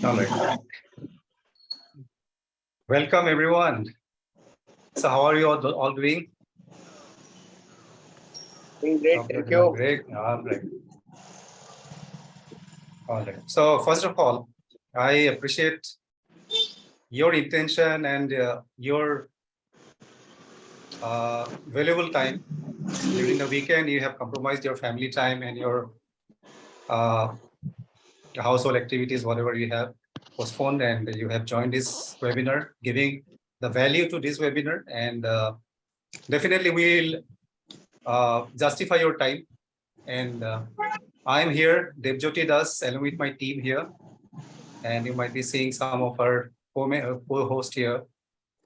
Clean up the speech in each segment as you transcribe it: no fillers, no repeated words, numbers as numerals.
All right. Welcome, everyone. So, how are you all doing? Doing great, Hope you're thank doing you. great. All right. All right. So, first of all, I appreciate your intention and your valuable time. During the weekend, you have compromised your family time and your uh, household activities, whatever you have postponed, and you have joined this webinar, giving the value to this webinar. And definitely, we'll justify your time. And I am here, Devjyoti Das, along with my team here. And you might be seeing some of our co-host here.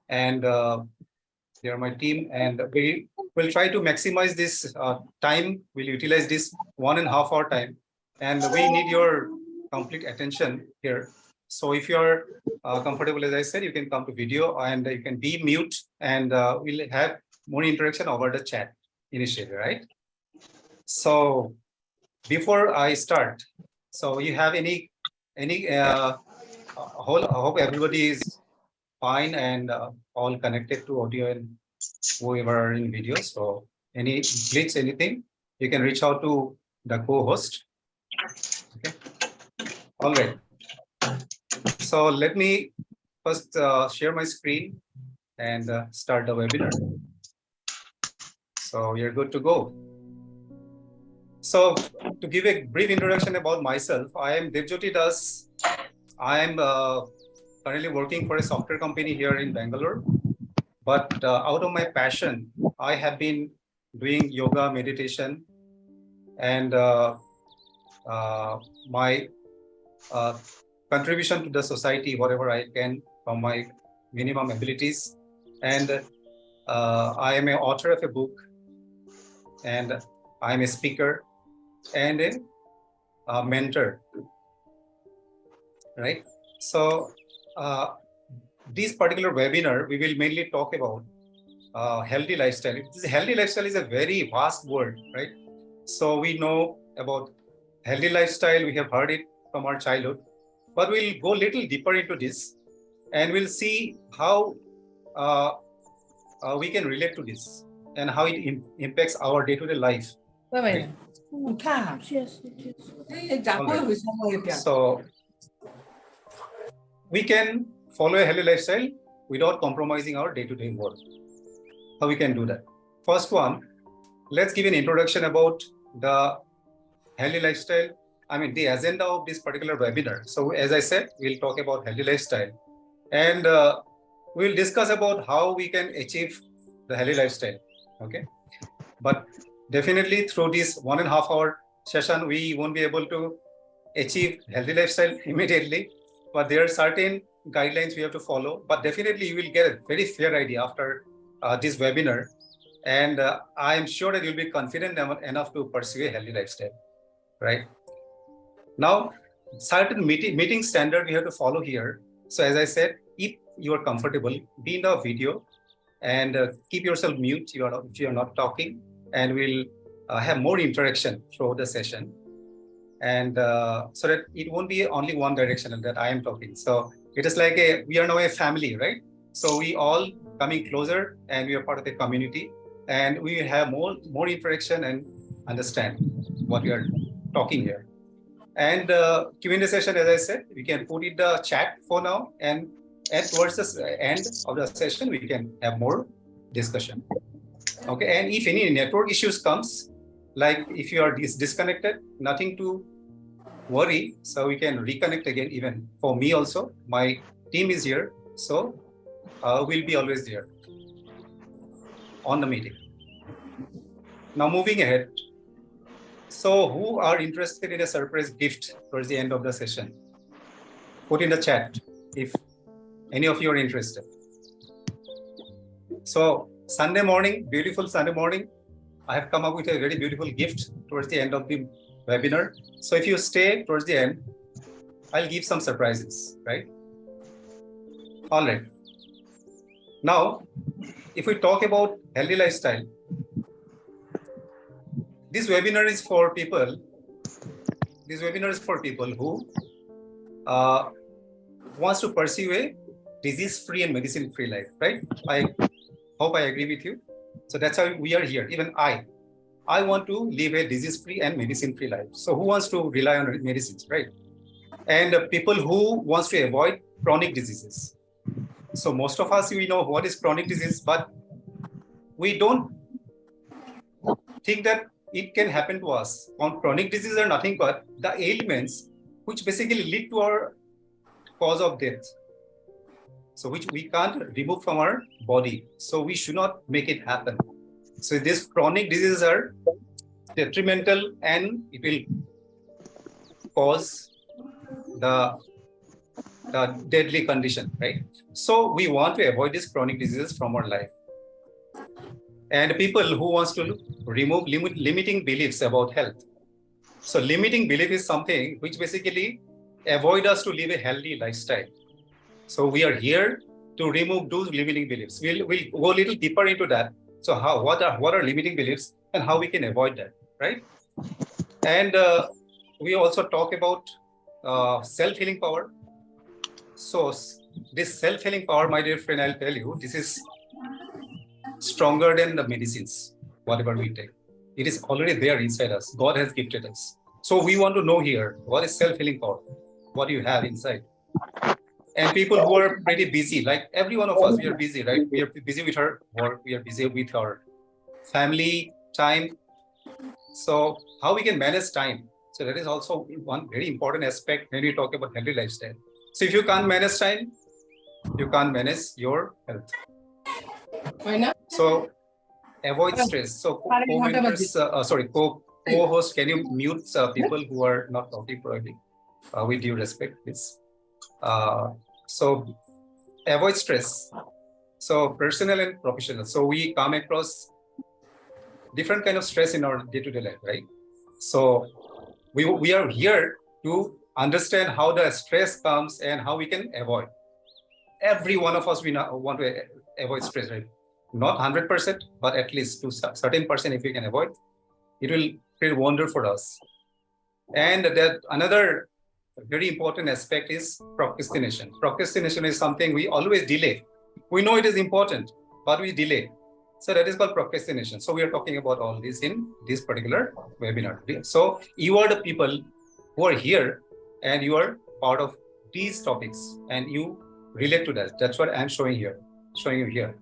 And they are my team. And we will try to maximize this time. We'll utilize this 1.5 hour time. And we need your complete attention here. So if you're comfortable, as I said, you can come to video and you can be mute, and we'll have more interaction over the chat initially, right? So before I start, so you have any I hope everybody is fine and all connected to audio and whoever are in video. So any glitch, anything, you can reach out to the co-host. Okay. All right. So let me first share my screen and start the webinar. So you're good to go. So to give a brief introduction about myself, I am Devjyoti Das. I am currently working for a software company here in Bangalore. But out of my passion, I have been doing yoga, meditation, and my uh, contribution to the society, whatever I can from my minimum abilities. And I am an author of a book, and I am a speaker and a mentor, right? So this particular webinar, we will mainly talk about healthy lifestyle. Healthy lifestyle is a very vast word, right? So we know about healthy lifestyle. We have heard it from our childhood, but we'll go a little deeper into this, and we'll see how we can relate to this and how it impacts our day-to-day life. Right? So we can follow a healthy lifestyle without compromising our day-to-day work. How we can do that? First one, let's give an introduction about the healthy lifestyle. I mean, the agenda of this particular webinar. So as I said, we'll talk about healthy lifestyle, and we'll discuss about how we can achieve the healthy lifestyle. Okay. But definitely through this 1.5 hour session, we won't be able to achieve healthy lifestyle immediately, but there are certain guidelines we have to follow. But definitely you will get a very fair idea after this webinar. And I am sure that you'll be confident enough to pursue a healthy lifestyle, right? Now, certain meeting standard we have to follow here. So as I said, if you are comfortable, be in the video and keep yourself mute if you are not talking, and we'll have more interaction throughout the session. And so that it won't be only one direction that I am talking. So it is like we are now a family, right? So we all coming closer and we are part of the community, and we have more interaction and understand what we are talking here. And Q&A session, as I said, we can put in the chat for now, and towards the end of the session, we can have more discussion. Okay, and if any network issues comes, like if you are disconnected, nothing to worry. So we can reconnect again. Even for me also, my team is here, so we'll be always there on the meeting. Now moving ahead. So who are interested in a surprise gift towards the end of the session? Put in the chat if any of you are interested. So Sunday morning, beautiful Sunday morning, I have come up with a very beautiful gift towards the end of the webinar. So if you stay towards the end, I'll give some surprises, right? All right. Now, if we talk about healthy lifestyle, this webinar is for people. This webinar is for people who wants to pursue a disease-free and medicine-free life, right? I hope I agree with you. So that's how we are here. Even I want to live a disease-free and medicine-free life. So who wants to rely on medicines, right? And people who wants to avoid chronic diseases. So most of us, we know what is chronic disease, but we don't think that it can happen to us. Chronic diseases are nothing but the ailments which basically lead to our cause of death. So which we can't remove from our body. So we should not make it happen. So these chronic diseases are detrimental and it will cause the deadly condition, right? So we want to avoid these chronic diseases from our life. And people who wants to remove limiting beliefs about health. So limiting belief is something which basically avoid us to live a healthy lifestyle. So we are here to remove those limiting beliefs. We'll go a little deeper into that. So what are limiting beliefs and how we can avoid that, right? And we also talk about self-healing power. So this self-healing power, my dear friend, I'll tell you, this is stronger than the medicines, whatever we take. It is already there inside us. God has gifted us. So we want to know here, what is self-healing power? What do you have inside? And people who are pretty busy, like every one of us, we are busy, right? We are busy with our work. We are busy with our family time. So how we can manage time? So that is also one very important aspect when we talk about healthy lifestyle. So if you can't manage time, you can't manage your health. Why not? So avoid stress. So co-host, can you mute people who are not talking properly? With due respect, please. So avoid stress. So personal and professional. So we come across different kind of stress in our day-to-day life, right? So we are here to understand how the stress comes and how we can avoid. Every one of us, we want to avoid stress, right? Not 100%, but at least to certain percent, if we can avoid, it will create wonder for us. And that another very important aspect is procrastination. Procrastination is something we always delay. We know it is important, but we delay. So that is called procrastination. So we are talking about all this in this particular webinar. So you are the people who are here and you are part of these topics and you relate to that. That's what I'm showing you here.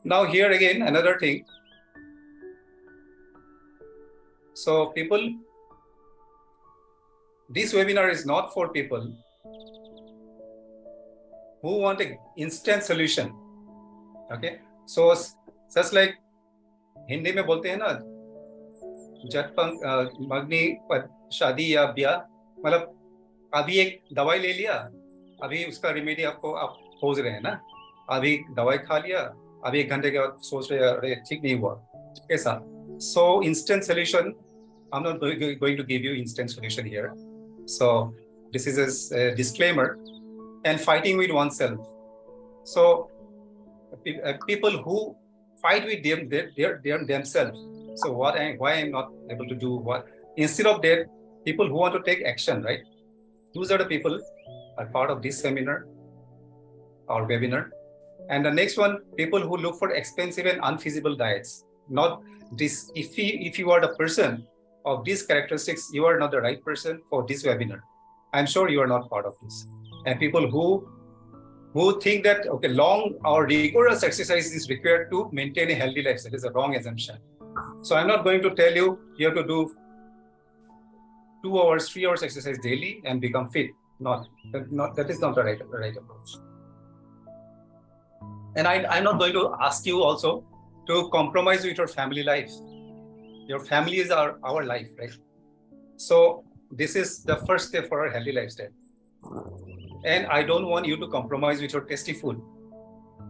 Now here again, another thing. So people, this webinar is not for people who want an instant solution. Okay. So just like Hindi में बोलते हैं ना, झटपट मगनी शादी या ब्याह, मतलब अभी एक दवाई ले लिया, अभी उसका रेमेडी आपको आप खोज रहे हैं ना, अभी दवाई खा लिया, अभी 1 घंटे के बाद सोच रहे हैं अरे ठीक नहीं हुआ, कैसा? So instant solution, I'm not going to give you instant solution here. So this is a disclaimer. And fighting with oneself. So people who fight with themselves. So why I'm not able to do what? Instead of that, people who want to take action, right? Those are the people are part of this seminar or webinar. And the next one, people who look for expensive and unfeasible diets. Not this. If you are the person of these characteristics, you are not the right person for this webinar. I'm sure you are not part of this. And people who think that okay, long or rigorous exercise is required to maintain a healthy lifestyle is a wrong assumption. So I'm not going to tell you have to do 2 hours, 3 hours exercise daily and become fit. That is not the right approach. And I'm not going to ask you also to compromise with your family life. Your family is our life, right? So this is the first step for a healthy lifestyle. And I don't want you to compromise with your tasty food.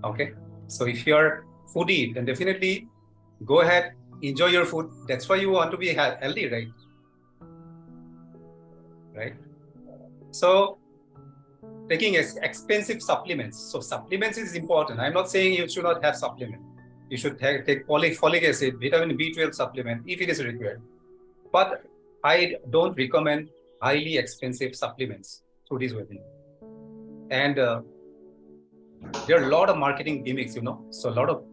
Okay. So if you're foodie, then definitely go ahead, enjoy your food. That's why you want to be healthy, right? Right. So taking expensive supplements. So supplements is important. I'm not saying you should not have supplement. You should take folic acid, vitamin B12 supplement if it is required. But I don't recommend highly expensive supplements through this webinar. And there are a lot of marketing gimmicks, So a lot of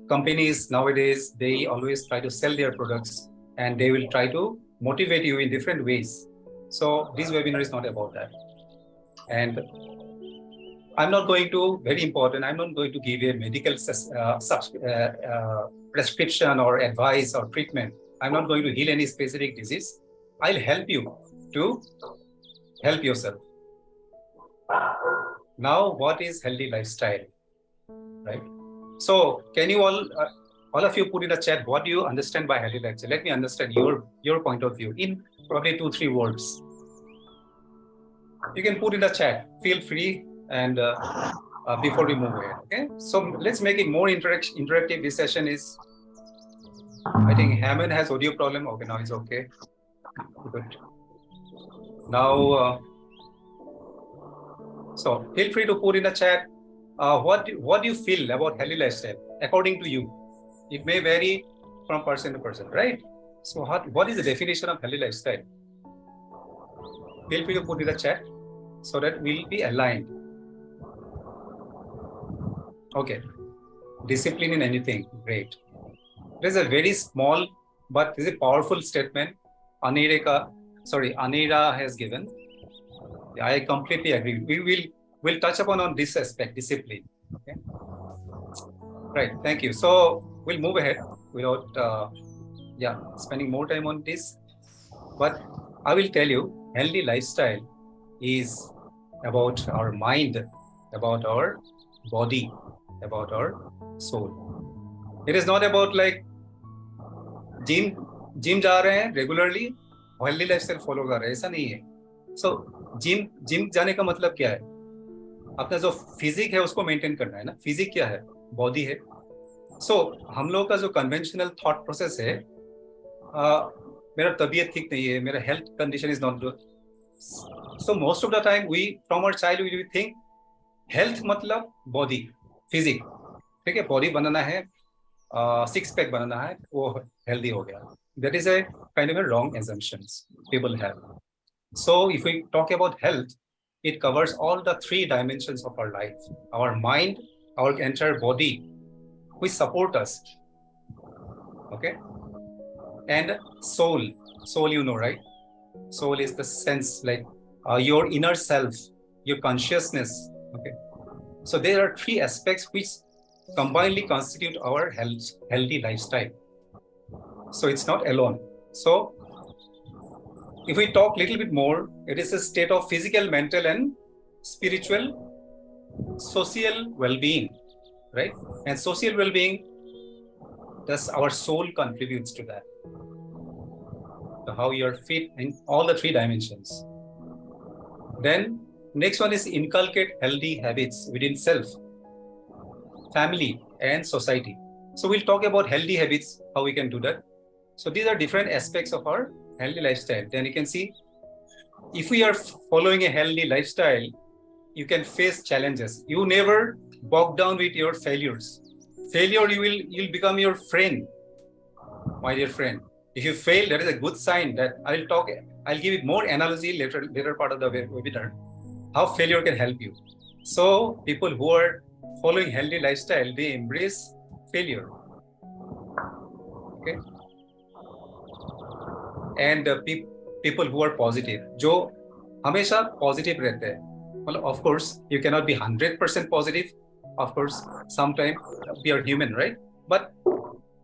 companies nowadays, they always try to sell their products and they will try to motivate you in different ways. So this webinar is not about that. And I'm not going to, very important, I'm not going to give a medical prescription or advice or treatment. I'm not going to heal any specific disease. I'll help you to help yourself. Now, what is healthy lifestyle, right? So can you all of you put in the chat, what do you understand by healthy lifestyle? Let me understand your point of view in probably 2-3 words. You can put in the chat, feel free, and before we move ahead, okay? So let's make it more interactive. This session is, I think Hammond has audio problem. Okay, now it's okay. Good. Now, so feel free to put in the chat, what do you feel about healthy lifestyle according to you? It may vary from person to person, right? So what is the definition of healthy lifestyle? Feel free to put in the chat so that we'll be aligned. Okay, discipline in anything, great. There's a very small, but this is a powerful statement Anira has given. I completely agree. We'll touch upon on this aspect, discipline. Okay. Right. Thank you. So we'll move ahead without spending more time on this. But I will tell you, healthy lifestyle is about our mind, about our body, about our soul. It is not about like gym जा रहे हैं regularly, healthy lifestyle follow कर रहे हैं, ऐसा नहीं है. सो gym जाने का मतलब क्या है? अपना जो फिजिक है उसको मेंटेन करना है ना. फिजिक क्या है? बॉडी है. सो हम लोग का जो कन्वेंशनल थॉट प्रोसेस है, मेरा तबीयत ठीक नहीं है, मेरा health condition is not good. So most of the time we from our childhood we think health मतलब बॉडी, फिजिक. ठीक है, बॉडी बनाना है, 6 पैक बनाना है, वो healthy हो गया. That is a kind of a wrong assumptions people have. So if we talk about health, it covers all the 3 dimensions of our life: our mind, our entire body, which support us. Okay, and soul. Soul, you know, right? Soul is the sense, like your inner self, your consciousness. Okay, so there are 3 aspects which combinedly constitute our healthy lifestyle. So it's not alone. So if we talk a little bit more, it is a state of physical, mental, and spiritual, social well-being, right? And social well-being, thus our soul contributes to that. So how you are fit in all the 3 dimensions. Then next one is inculcate healthy habits within self, family, and society. So we'll talk about healthy habits, how we can do that. So these are different aspects of our healthy lifestyle. Then you can see, if we are following a healthy lifestyle, you can face challenges. You never bog down with your failures. Failure, you'll become your friend, my dear friend. If you fail, that is a good sign. That I'll give it more analogy later part of the webinar, how failure can help you. So people who are following healthy lifestyle, they embrace failure. Okay. And people who are positive, जो हमेशा positive रहते हैं. Well, of course, you cannot be 100% positive. Of course, sometimes we are human, right? But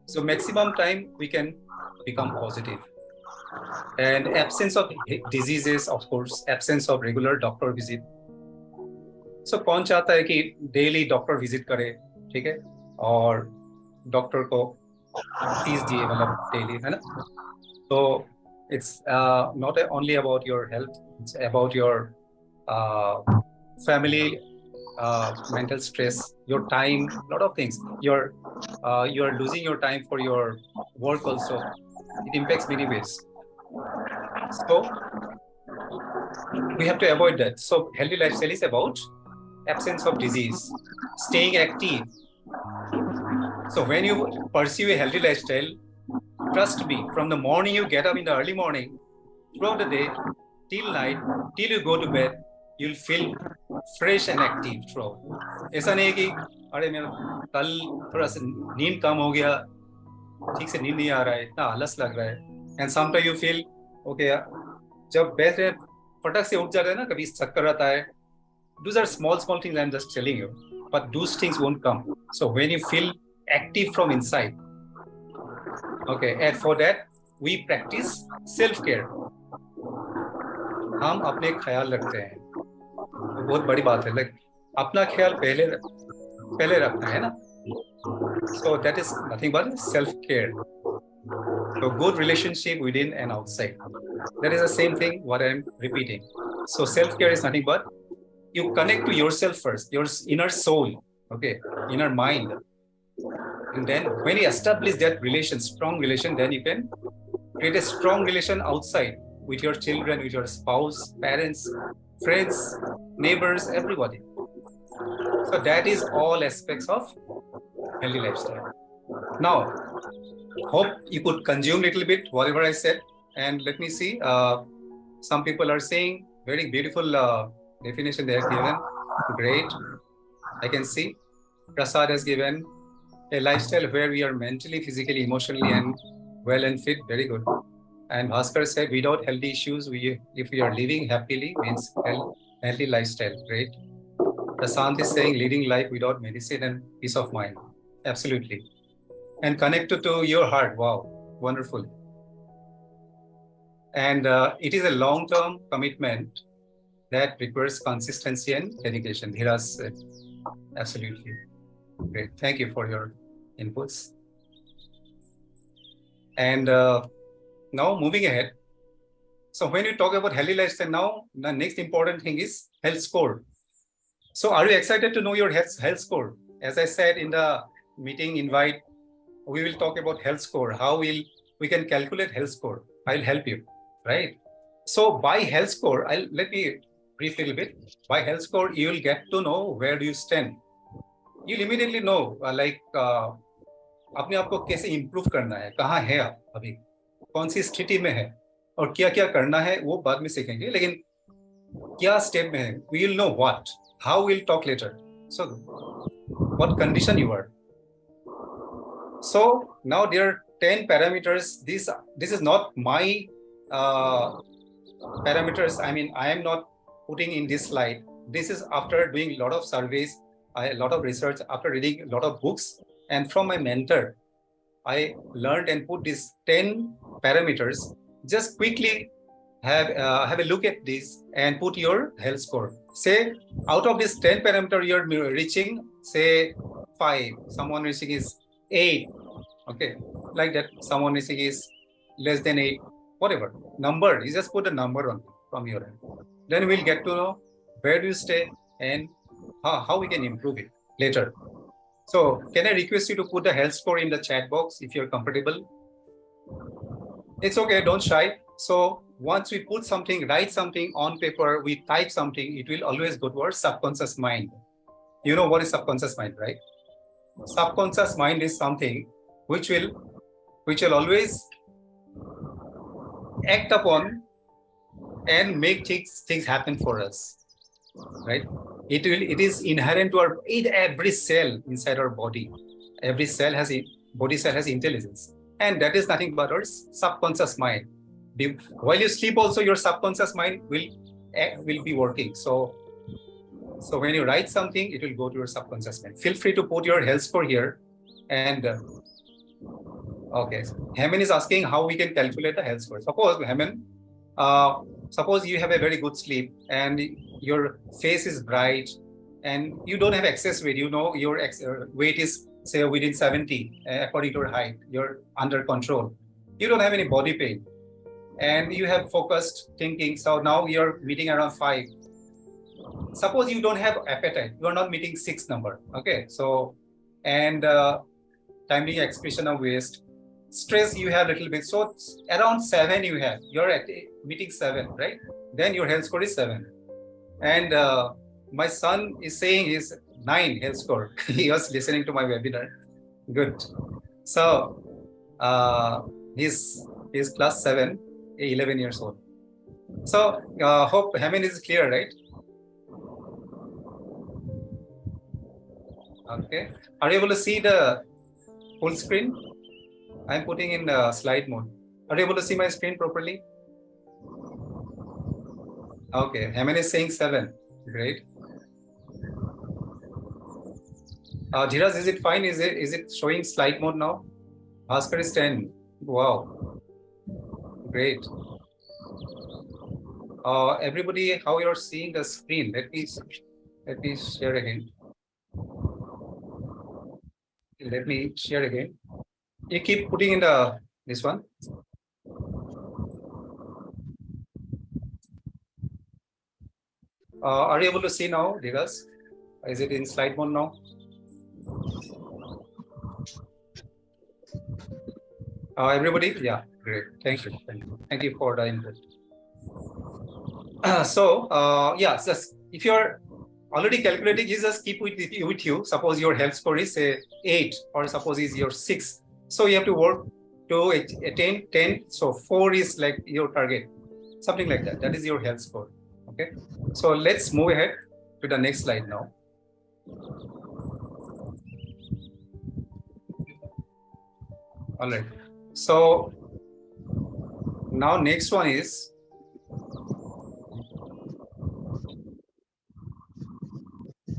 so maximum time we can become positive. And absence of diseases, of course, absence of regular doctor visit. So कौन चाहता है कि daily doctor visit करे, ठीक है? और doctor को fees दिए, मतलब daily, है ना? So it's not only about your health, it's about your family, mental stress, your time, a lot of things. You're losing your time for your work also. It impacts many ways. So we have to avoid that. So healthy lifestyle is about absence of disease, staying active. So when you pursue a healthy lifestyle, trust me, from the morning you get up in the early morning, throughout the day, till night, till you go to bed, you'll feel fresh and active throughout. ऐसा नहीं है कि अरे मेरा कल थोड़ा सा नींद कम हो गया, ठीक से नींद नहीं आ रहा है, इतना आलस लग रहा है. And sometime you feel okay, जब बैठ रहे फटक से उठ जाते हैं ना, कभी चक्कर आता है. Those are small things I'm just telling you, but those things won't come. So when you feel active from inside, okay, and for that we practice self-care. हम अपने ख्याल रखते हैं, तो बहुत बड़ी बात है. लाइक अपना ख्याल पहले रखना है ना. So that is nothing but self-care. So good relationship within and outside. That is the same thing what I'm repeating. So self-care is nothing but you connect to yourself first, your inner soul, okay, inner mind. And then when you establish that relation, strong relation, then you can create a strong relation outside with your children, with your spouse, parents, friends, neighbors, everybody. So that is all aspects of healthy lifestyle. Now, hope you could consume a little bit whatever I said. And let me see, some people are saying very beautiful definition they have given. Great. I can see Prasad has given a lifestyle where we are mentally, physically, emotionally, and well and fit. Very good. And Bhaskar said, without healthy issues, if we are living happily, means healthy lifestyle. Great. Prasant is saying, leading life without medicine and peace of mind. Absolutely. And connected to your heart. Wow. Wonderful. And it is a long-term commitment that requires consistency and dedication. Dhiras said, absolutely. Great. Thank you for your inputs. And now moving ahead. So when you talk about healthy lifestyle, now the next important thing is health score. So are you excited to know your health score? As I said in the meeting invite, we will talk about health score, how we can calculate health score. I'll help you, right? So by health score, let me brief a little bit. By health score, you will get to know where do you stand. You'll immediately know अपने आप को कैसे improve करना है, कहाँ है आप अभी, कौन सी स्थिति में है, और क्या क्या करना है वो बाद में सीखेंगे, लेकिन क्या स्टेप में है, we will know what, how we'll talk later. So what condition you are. So now there are 10 parameters. This is not my parameters. I mean, I am not putting in this slide. This is after doing a lot of surveys, a lot of research, after reading a lot of books, and from my mentor, I learned and put these 10 parameters. Just quickly have a look at this and put your health score. Say out of this 10 parameter, you're reaching, say 5, someone reaching is 8, okay, like that. Someone reaching is less than 8, whatever number. You just put a number on from your end. Then we'll get to know where do you stay and how we can improve it later. So can I request you to put the health score in the chat box if you're comfortable? It's okay, don't shy. So once we put something, write something on paper, we type something, it will always go to our subconscious mind. You know what is subconscious mind, right? Subconscious mind is something which will always act upon and make things happen for us, right? It is inherent to every cell inside our body. Every body cell has intelligence, and that is nothing but our subconscious mind. While you sleep, also your subconscious mind will be working. So when you write something, it will go to your subconscious mind. Feel free to put your health score here. And okay, Hemen is asking how we can calculate the health score. Suppose Hemen, suppose you have a very good sleep and your face is bright and you don't have excess weight. You know your weight is say within 70 according to your height. You're under control. You don't have any body pain. And you have focused thinking. So now you're meeting around 5. Suppose you don't have appetite. You are not meeting 6 number. Okay. So, and timely expression of waste. Stress you have a little bit. So around 7 you have. You're at meeting 7, right? Then your health score is 7. And my son is saying his 9 health score. He was listening to my webinar. Good. So he's class 7, 11 years old. So hope Hemen is clear, right? Okay. Are you able to see the full screen? I'm putting in slide mode. Are you able to see my screen properly? Okay. Heman is saying 7. Great. Dheeraj, is it fine? Is it showing slide mode now? Bhaskar is 10. Wow. Great. Everybody, how you're seeing the screen? Let me share again. Let me share again. You keep putting in this one. Are you able to see now, Dheeraj? Is it in slide mode now? Everybody? Yeah, great. Thank you. Thank you for the input. Yeah, just if you're already calculating, just keep with you. Suppose your health score is say 8, or suppose is your 6. So you have to work to attain 10. So 4 is like your target, something like that. That is your health score. Okay. So let's move ahead to the next slide now. All right. So now next one is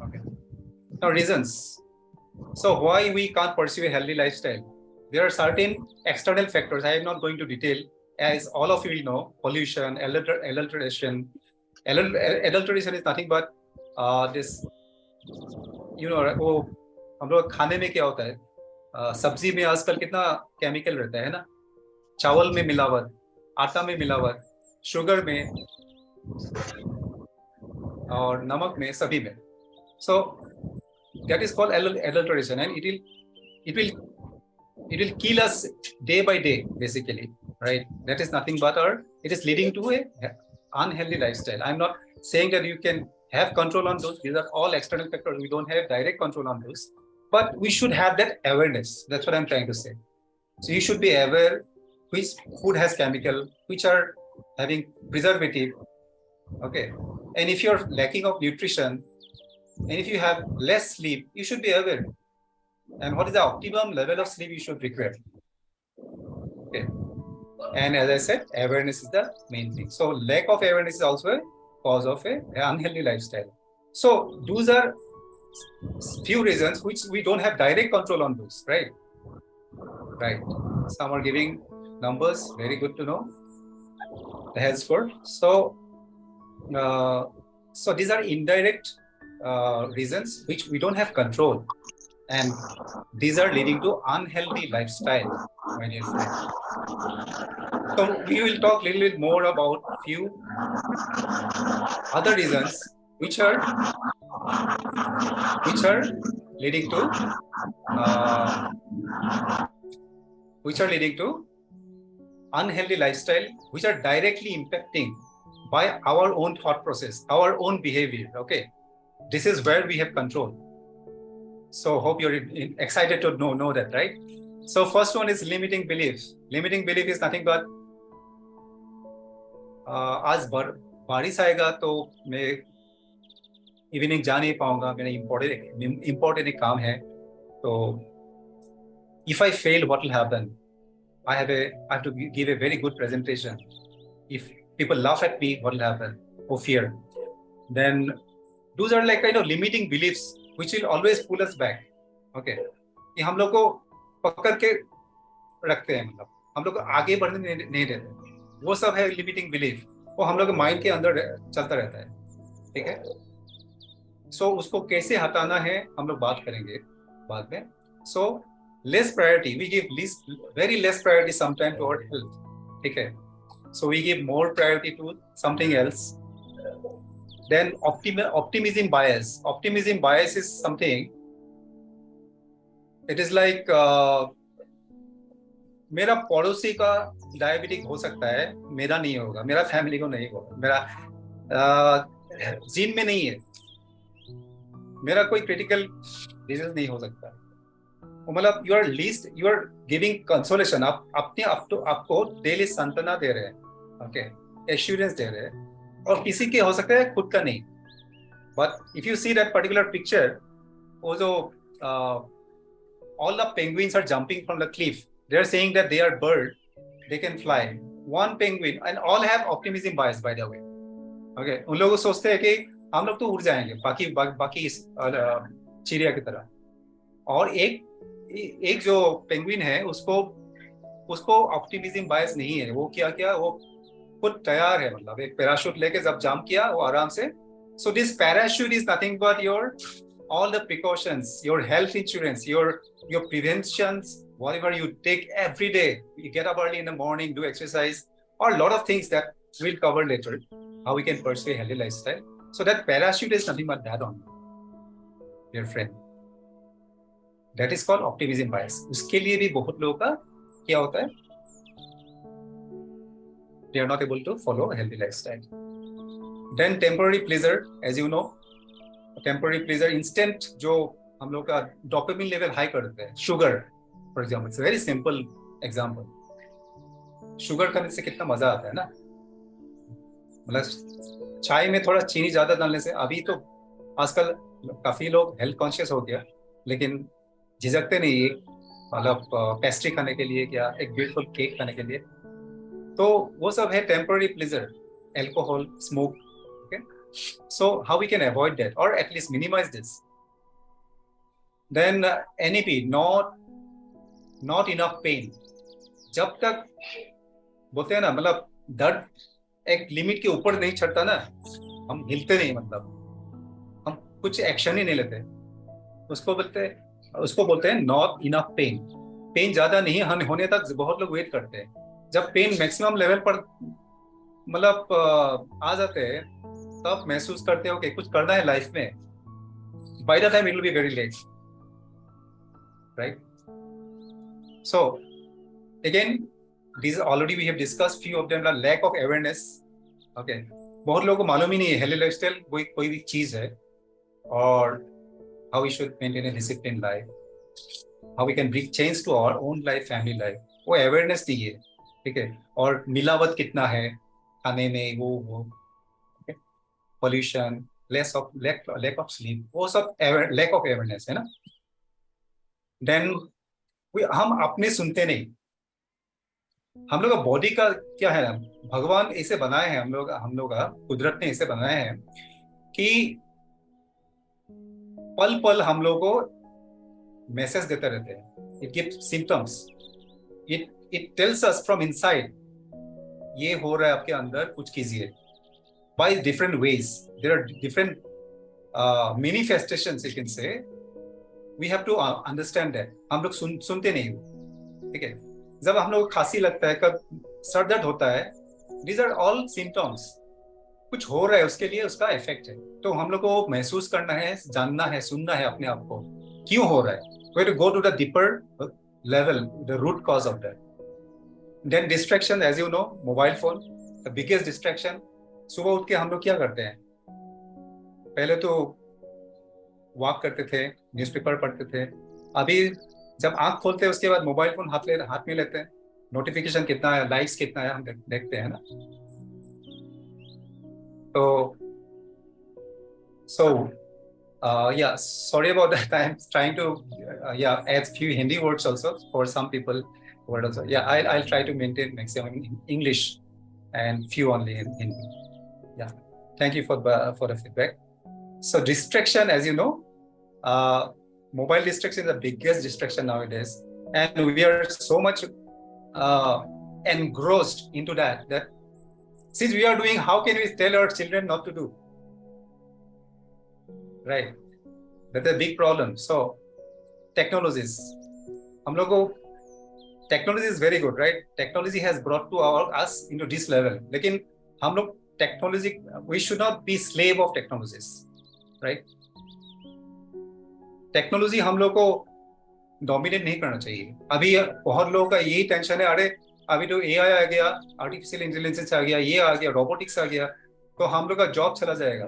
okay. Now reasons. So why we can't pursue a healthy lifestyle? There are certain external factors. I am not going to detail, as all of you will know. Pollution, adulteration. Adulteration is nothing but this. You know, वो हम लोग खाने में क्या होता है? सब्जी में आजकल कितना केमिकल रहता है ना? चावल में मिलावट, आटा में मिलावट, शुगर में और नमक में, सभी में. So that is called adulteration, and it will kill us day by day, basically, right? That is nothing but it is leading to a unhealthy lifestyle. I'm not saying that you can have control on those. These are all external factors. We don't have direct control on those, but we should have that awareness. That's what I'm trying to say. So you should be aware which food has chemical, which are having preservative. Okay. And if you're lacking of nutrition, and if you have less sleep, you should be aware. And what is the optimum level of sleep you should require? Okay. And as I said, awareness is the main thing. So lack of awareness is also a cause of an unhealthy lifestyle. So those are few reasons which we don't have direct control on those, right? Right. Some are giving numbers, very good to know. The health score. So these are indirect reasons which we don't have control, and these are leading to unhealthy lifestyle, my dear friend. So we will talk a little bit more about few other reasons which are leading to unhealthy lifestyle, which are directly impacting by our own thought process, our own behavior. Okay, this is where we have control. So hope you're excited to know that, right? So first one is limiting belief. Limiting belief is nothing but आज बारिश आएगा तो मैं evening जा नहीं पाऊंगा, मेरा important एक काम है, तो if I fail, what will happen? I have to give a very good presentation. If people laugh at me, what will happen? Oh, fear. Then those are like limiting beliefs which will always pull us back. Okay, कि हम लोग को पकड़ के रखते हैं, मतलब हम लोग को आगे बढ़ने नहीं देते. वो सब है लिमिटिंग बिलीफ. वो हम लोग के माइंड के अंदर चलता रहता है. ठीक है. सो उसको कैसे हटाना है हम लोग बात करेंगे बाद में. सो less priority, we give very less priority sometimes to our health. Okay, so we give more priority to something else. Then optimism bias. Optimism bias is something, it is like मेरा पड़ोसी का डायबिटिक हो सकता है, मेरा नहीं होगा, मेरा फैमिली को नहीं होगा, मेरा जीन में नहीं है, मेरा कोई क्रिटिकल डिजीज नहीं हो सकता. मतलब यू आर गिविंग कंसोलेशन. आप अपने आपको डेली सांत्वना दे रहे हैं. ओके, एश्योरेंस दे रहे हैं, और किसी के हो सकता है खुद का नहीं. But if you see that particular picture, वो जो all the penguins are jumping from the cliff. They are saying that they are bird, they can fly. One penguin, and all have optimism bias, by the way. Okay, उन लोग सोचते हैं कि हम लोग तो उड़ जाएंगे बाकी चिड़िया की तरह. और एक जो पेंगुइन है उसको ऑप्टिमिज्म बायस नहीं है. वो क्या वो खुद तैयार है, मतलब एक पैराशूट लेके जब जंप किया वो आराम से. So this parachute is nothing but your all the precautions, your health insurance, your preventions, whatever you take every day. You get up early in the morning, do exercise, or a lot of things that we'll cover later, how we can pursue a healthy lifestyle. So that parachute is nothing but that only, dear friend. That is called optimism bias. उसके लिए भी बहुत लोगों का क्या होता है? They are not able to follow a healthy lifestyle. Then temporary pleasure, as you know, temporary pleasure, instant जो हम लोग का डोपामिन लेवल हाई कर देते हैं. Sugar for example, it's very simple example. Sugar खाने से कितना मजा आता है ना. मतलब चाय में थोड़ा चीनी ज्यादा डालने से, अभी तो आजकल काफी लोग हेल्थ कॉन्शियस हो गया, लेकिन झिझकते नहीं एक मतलब पेस्ट्री खाने के लिए, क्या एक ब्यूटीफुल केक खाने के लिए. तो वो सब है temporary pleasure, alcohol, smoke. So how we can avoid that or at least minimize this? Then NEP, not enough pain. जब तक बोलते हैं ना, मतलब दर्द एक लिमिट के ऊपर नहीं चढ़ता ना, हम हिलते नहीं, मतलब हम कुछ एक्शन ही नहीं लेते. उसको बोलते हैं नॉट इनफ पेन. पेन ज्यादा नहीं होने तक बहुत लोग वेट करते हैं. जब पेन मैक्सिमम लेवल पर मतलब आ जाते हैं, तब महसूस करते हो कि कुछ करना है लाइफ में. By the time it will be very late, right? So again these already we have discussed, few of them are lack of awareness. Okay, बहुत लोगों को मालूम ही नहीं है हेल्दी लाइफस्टाइल कोई भी चीज है, और how we should maintain a disciplined life, how we can bring change to our own life, family life. वो अवेयरनेस चाहिए, ठीक है? और मिलावट कितना है खाने में, वो pollution, lack of sleep, वो सब lack of awareness है ना. Then हम अपने सुनते नहीं. हम लोग का बॉडी का क्या है ना, भगवान ऐसे बनाए हैं, हम लोग का कुदरत ने ऐसे बनाए हैं कि पल पल हम लोग को मैसेज देते रहते हैं. It gives symptoms, it tells us from inside, ये हो रहा है आपके अंदर, कुछ कीजिए. By different ways, there are different manifestations, you can say. We have to understand that. हम लोग सुनते नहीं हो, ठीक है? जब हम लोग खांसी लगता है, कब सर दर्द होता है, these are all symptoms. कुछ हो रहा है, उसके लिए उसका इफेक्ट है. तो हम लोग को महसूस करना है, जानना है, सुनना है अपने आप को, क्यों हो रहा है. We have to go to the deeper level, the root cause of that. Then distraction, as you know, mobile phone, the biggest distraction. सुबह उठ के हम लोग क्या करते हैं? पहले तो वॉक करते थे, न्यूज़पेपर पढ़ते थे. अभी जब आंख खोलते हैं उसके बाद मोबाइल फोन हाथ में लेते हैं. नोटिफिकेशन कितना है, लाइक्स कितना है, हम देखते हैं ना. तो yeah, sorry about that. I am trying to add few Hindi words also for some people. Word also. Yeah, I'll try to maintain maximum in English and few only in Hindi. Yeah, thank you for the feedback. So distraction, as you know, mobile distraction is the biggest distraction nowadays, and we are so much engrossed into that since we are doing, how can we tell our children not to do? Right, that's a big problem. So technologies, हम लोग को technology is very good, right? Technology has brought to us into this level. लेकिन हम लोग technology, we should not be slave of technologies, right? Technology हम लोग को dominate नहीं करना चाहिए. अभी बहुत लोगों का यही टेंशन है, अरे अभी तो एआई आ गया, आर्टिफिशियल इंटेलिजेंस आ गया, ये आ गया, रोबोटिक्स आ गया, तो हम लोग का जॉब चला जाएगा.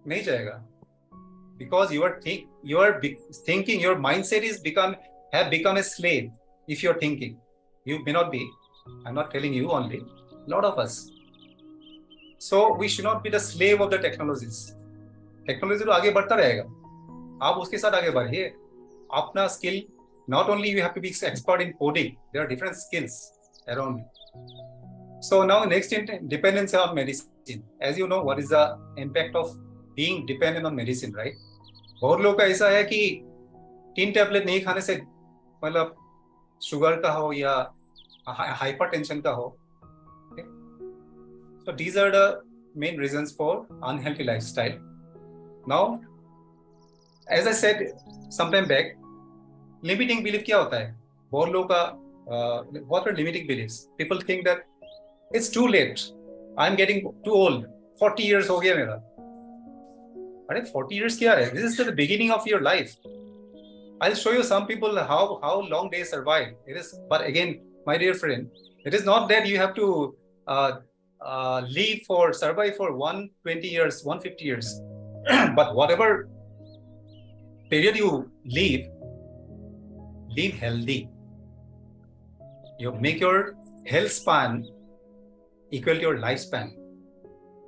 नहीं जाएगा. Because you are thinking, your mindset have become a slave. If you're thinking, you may not be. I'm not telling you only. A lot of us. So we should not be the slave of the technologies. Technology तो आगे बढ़ता रहेगा, आप उसके साथ आगे बढ़िए. अपना skill, not only you have to be expert in coding, there are different skills around. So now next dependency on medicine. As you know, what is the impact of being dependent on medicine, right? बहुत लोग का ऐसा है कि 3 tablet नहीं खाने से मतलब शुगर का हो या हाइपरटेंशन का हो. Okay? So these are the main reasons for unhealthy lifestyle. Now, as I said sometime back, limiting belief क्या होता है? बहुत लोगों का what are limiting beliefs? People think that it's too late. I'm getting too old. 40 years हो गया मेरा. अरे 40 years क्या है? This is the beginning of your life. I'll show you some people how long they survive. It is, but again, my dear friend, it is not that you have to survive for 120 years, 150 years. But whatever period you live healthy. You make your health span equal to your lifespan.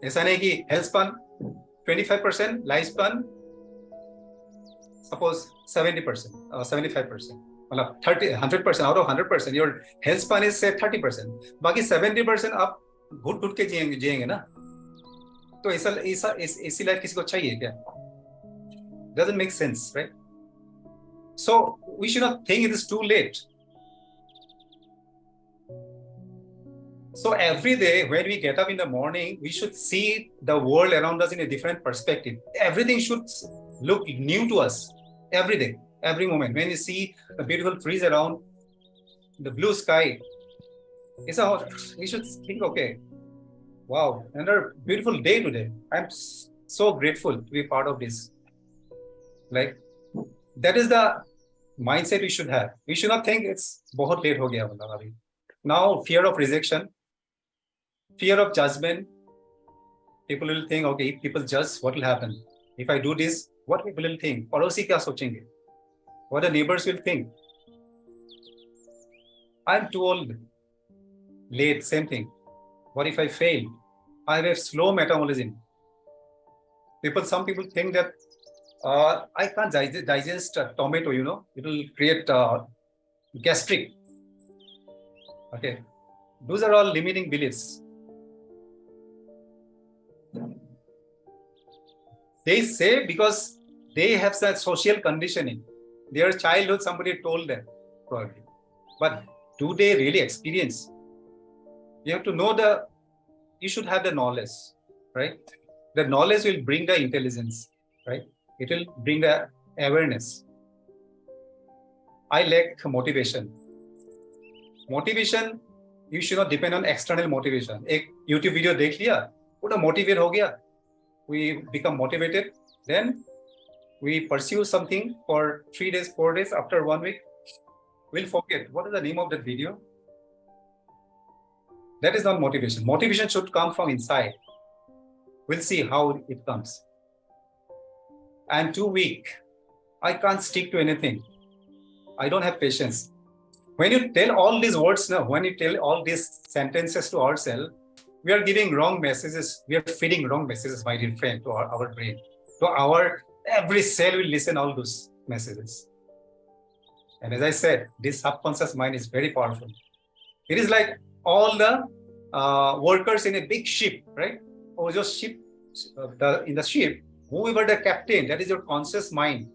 ऐसा नहीं कि health span 25%, lifespan suppose 70% or 75%. मतलब 100% out of 100%, your health span is say 30%. बाकी 70% आप घुट के जिएंगे ना. तो ऐसी लाइफ किसी को चाहिए क्या? Doesn't make sense, right? So we should not think it is too late. So every day when we get up in the morning, we should see the world around us in a different perspective. Everything should look new to us every day, every moment. When you see the beautiful trees around, the blue sky, we should think, okay, wow, another beautiful day today. I'm so grateful to be part of this. Like, that is the mindset we should have. We should not think it's बहुत late हो गया मतलब अभी. Now, fear of rejection, fear of judgment. People will think, okay, if people judge, what will happen? If I do this, what people will think? पड़ोसी क्या सोचेंगे? What the neighbors will think? I'm too old. Late, same thing. What if I fail? I have a slow metabolism. Some people think that I can't digest tomato, it will create gastric. Okay. Those are all limiting beliefs. They say because they have such social conditioning. Their childhood, somebody told them, probably. But do they really experience? You have to know you should have the knowledge, right? The knowledge will bring the intelligence, right? It will bring the awareness. I lack motivation. Motivation, you should not depend on external motivation. एक YouTube video देख लिया, पूरा motivate हो गया. We become motivated. Then we pursue something for 3 days, 4 days. After 1 week, we'll forget. What is the name of that video? That is not motivation. Motivation should come from inside. We'll see how it comes. I'm too weak. I can't stick to anything. I don't have patience. When you tell all these words now, when you tell all these sentences to ourselves, we are giving wrong messages. We are feeding wrong messages, my dear friend, to our brain. So every cell will listen all those messages. And as I said, this subconscious mind is very powerful. It is like all the workers in a big ship, right? Or just ship, in the ship, whoever the captain, that is your conscious mind.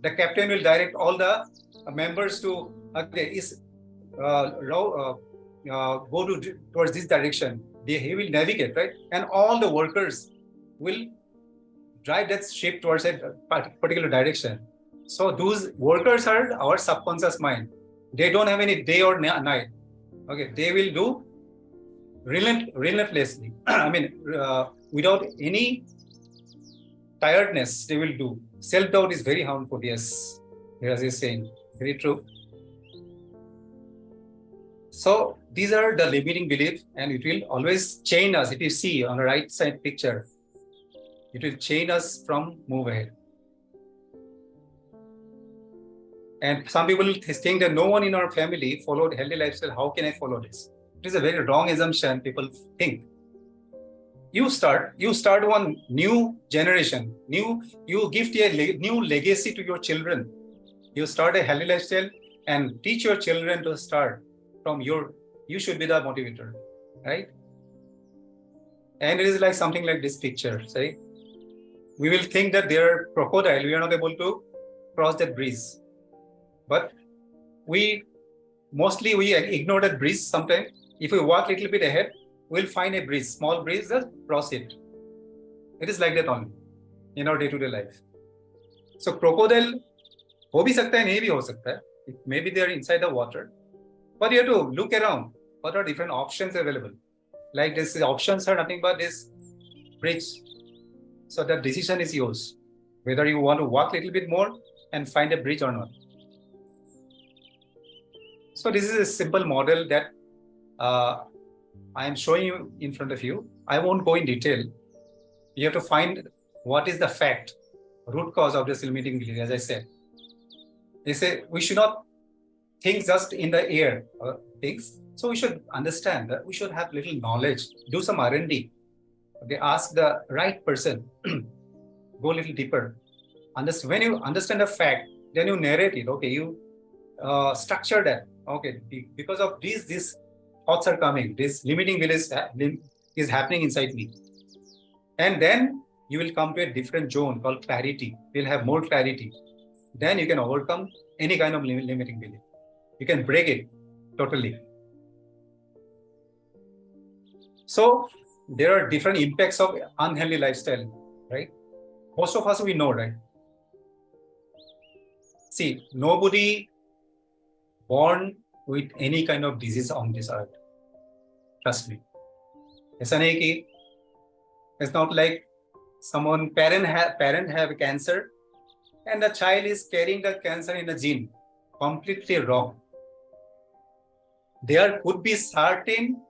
The captain will direct all the members to go towards this direction. He will navigate, right? And all the workers will drive that ship towards a particular direction. So those workers are our subconscious mind. They don't have any day or night. Okay, they will do relentlessly. I mean, without any tiredness, they will do. Self-doubt is very harmful. Yes, as he's saying, very true. So these are the limiting beliefs, and it will always chain us. If you see on the right side picture, it will chain us from move ahead. And some people think that no one in our family followed healthy lifestyle. How can I follow this? It is a very wrong assumption people think. you start one new generation, you gift a new legacy to your children. You start a healthy lifestyle and teach your children to start from you should be the motivator, right? And it is like something like this picture, right? We will think that there are crocodile, we are not able to cross that bridge. But we ignore that bridge sometimes. If we walk a little bit ahead, we'll find a bridge, small bridge, just cross it. It is like that only in our day-to-day life. So crocodile हो भी सकता है, नहीं भी हो सकता है. Maybe they are inside the water. But you have to look around. What are different options available? Like this, options are nothing but this bridge. So the decision is yours, whether you want to walk a little bit more and find a bridge or not. So this is a simple model that I am showing you in front of you. I won't go in detail. You have to find what is the fact, root cause of this limiting belief, as I said. They say we should not think just in the air things. So we should understand that we should have little knowledge, do some R&D. Okay, ask the right person, go a little deeper. When you understand a fact, then you narrate it. Okay, you structure that. Okay, because of these thoughts are coming, this limiting belief is happening inside me. And then you will come to a different zone called clarity. You'll have more clarity. Then you can overcome any kind of limiting belief. You can break it totally. So there are different impacts of unhealthy lifestyle, right? Most of us, we know, right? See, nobody born with any kind of disease on this earth. Trust me. It's not like someone parent have cancer and the child is carrying the cancer in a gene. Completely wrong. There could be certain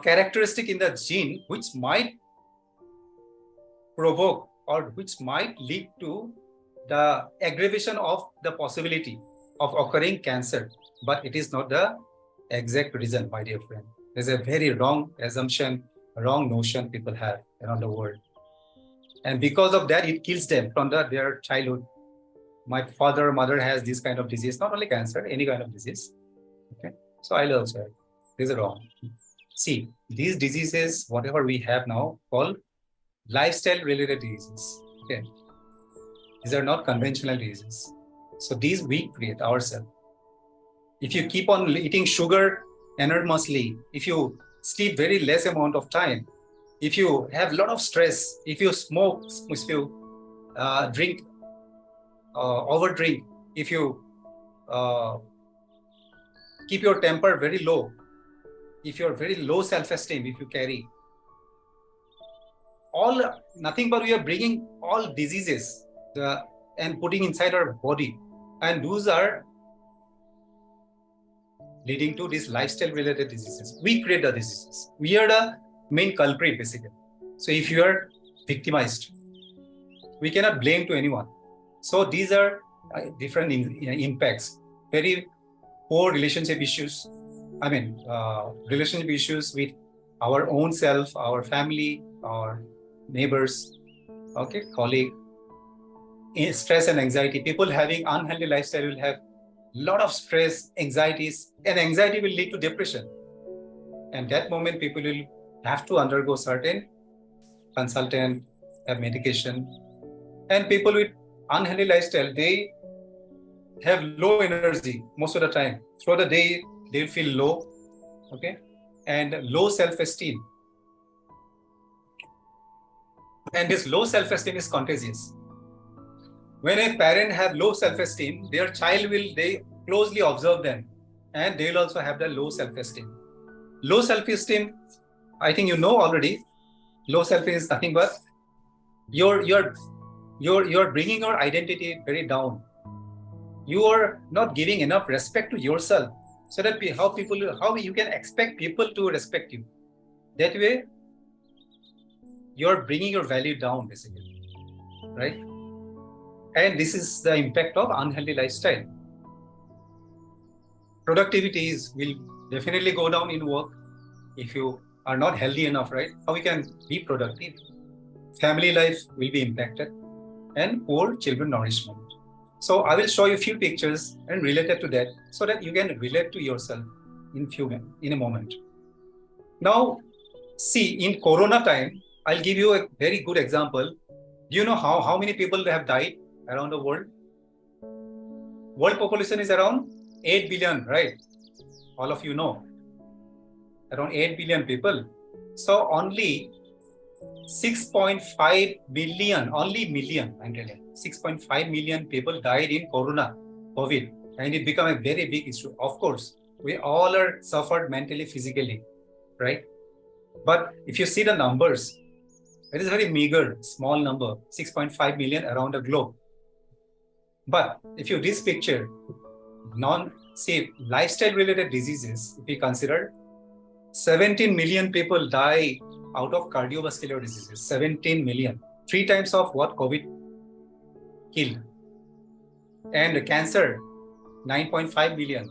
characteristic in the gene which might provoke or which might lead to the aggravation of the possibility of occurring cancer, but it is not the exact reason, my dear friend. There's a very wrong assumption, wrong notion people have around the world. And because of that, it kills them from their childhood. My father or mother has this kind of disease, not only cancer, any kind of disease. Okay, so I'll also have. These are wrong. See, these diseases, whatever we have now, called lifestyle-related diseases. Okay, these are not conventional diseases. So these we create ourselves. If you keep on eating sugar enormously, if you sleep very less amount of time, if you have a lot of stress, if you smoke, if you drink, overdrink, if you keep your temper very low, if you're very low self-esteem, if you carry, nothing but we are bringing all diseases and putting inside our body. And those are leading to these lifestyle-related diseases. We create the diseases. We are the main culprit, basically. So if you are victimized, we cannot blame to anyone. So these are different impacts. Very poor relationship issues. Relationship issues with our own self, our family, our neighbors, okay, colleague. Stress and anxiety. People having unhealthy lifestyle will have a lot of stress, anxieties, and anxiety will lead to depression. And that moment, people will have to undergo certain consultant, have medication. And people with unhealthy lifestyle, they have low energy most of the time. Throughout the day, they will feel low, okay, and low self-esteem. And this low self-esteem is contagious. When a parent have low self-esteem, their child they closely observe them, and they will also have the low self-esteem. Low self-esteem, I think you know already. Low self-esteem is nothing but you're bringing your identity very down. You are not giving enough respect to yourself, so that how you can expect people to respect you. That way, you're bringing your value down, basically, right? And this is the impact of unhealthy lifestyle. Productivity will definitely go down in work if you are not healthy enough, right? How we can be productive? Family life will be impacted, and poor children nourishment. So I will show you a few pictures and related to that, so that you can relate to yourself in a moment. Now, see, in Corona time, I'll give you a very good example. Do you know how many people have died around the world? World population is around 8 billion, right? All of you know. Around 8 billion people. So only 6.5 million, I'm telling you, 6.5 million people died in Corona, COVID, and it became a very big issue. Of course, we all are suffered mentally, physically, right? But if you see the numbers, it is a very meager, small number, 6.5 million around the globe. But if you this picture, lifestyle-related diseases, if we consider, 17 million people die out of cardiovascular diseases. 17 million, 3 times of what COVID killed. And cancer, 9.5 million.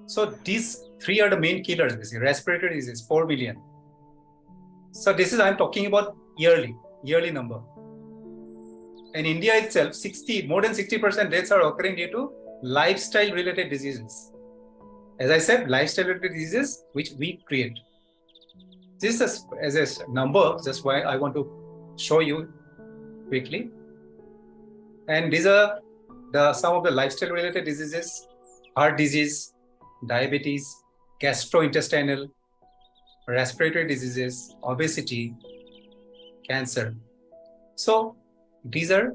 So these 3 are the main killers, basically. Respiratory disease, 4 million. So this is, I'm talking about yearly number. In India itself, more than 60% deaths are occurring due to lifestyle-related diseases. As I said, lifestyle-related diseases which we create. This is as a number, just why I want to show you quickly. And these are some of the lifestyle-related diseases: heart disease, diabetes, gastrointestinal, respiratory diseases, obesity, cancer. So these are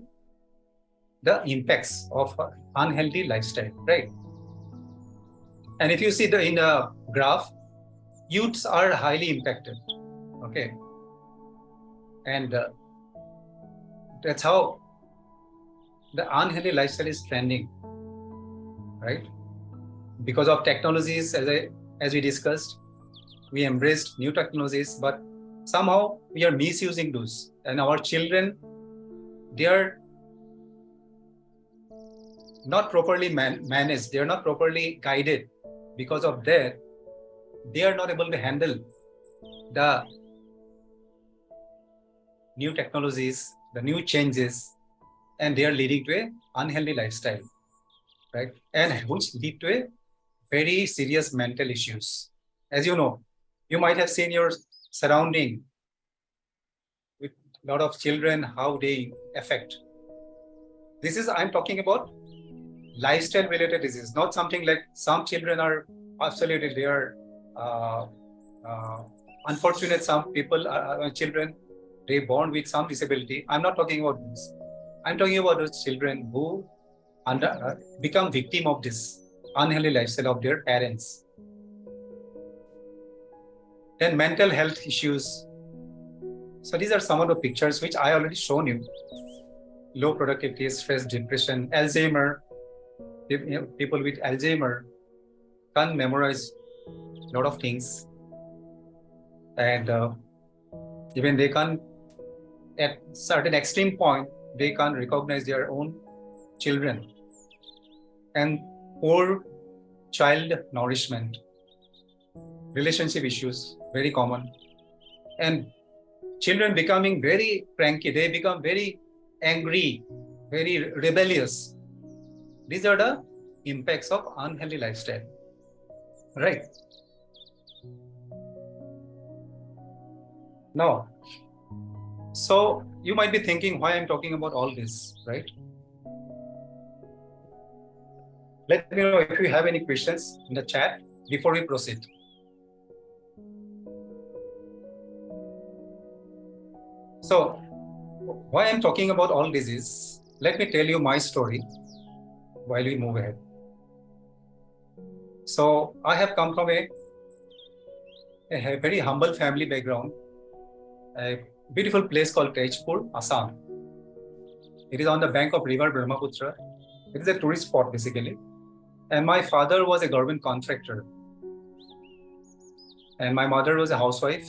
the impacts of unhealthy lifestyle, right? And if you see in the graph, youths are highly impacted, okay? And that's how the unhealthy lifestyle is trending, right? Because of technologies, as we discussed, we embraced new technologies, but somehow we are misusing those. And our children, they are not properly managed, they are not properly guided. Because of that, they are not able to handle the new technologies, the new changes, and they are leading to an unhealthy lifestyle, right? And which lead to a very serious mental issues. As you know, you might have seen your surrounding with a lot of children, how they affect. I'm talking about lifestyle related disease, not something like some children are absolutely, they are unfortunate. Some people, children, they born with some disability. I'm not talking about this. I'm talking about those children who become victim of this unhealthy lifestyle of their parents. Then mental health issues. So these are some of the pictures which I already shown you. Low productivity, stress, depression, Alzheimer. People with Alzheimer can't memorize a lot of things. And even they can't, at certain extreme point, they can't recognize their own children. And poor child nourishment, relationship issues, very common. And children becoming very cranky, they become very angry, very rebellious. These are the impacts of unhealthy lifestyle, right? Now, so you might be thinking why I'm talking about all this, right? Let me know if you have any questions in the chat before we proceed. So why I'm talking about all this is, let me tell you my story while we move ahead. So I have come from a very humble family background, a beautiful place called Tezpur, Assam. It is on the bank of river Brahmaputra. It is a tourist spot basically. And my father was a government contractor. And my mother was a housewife.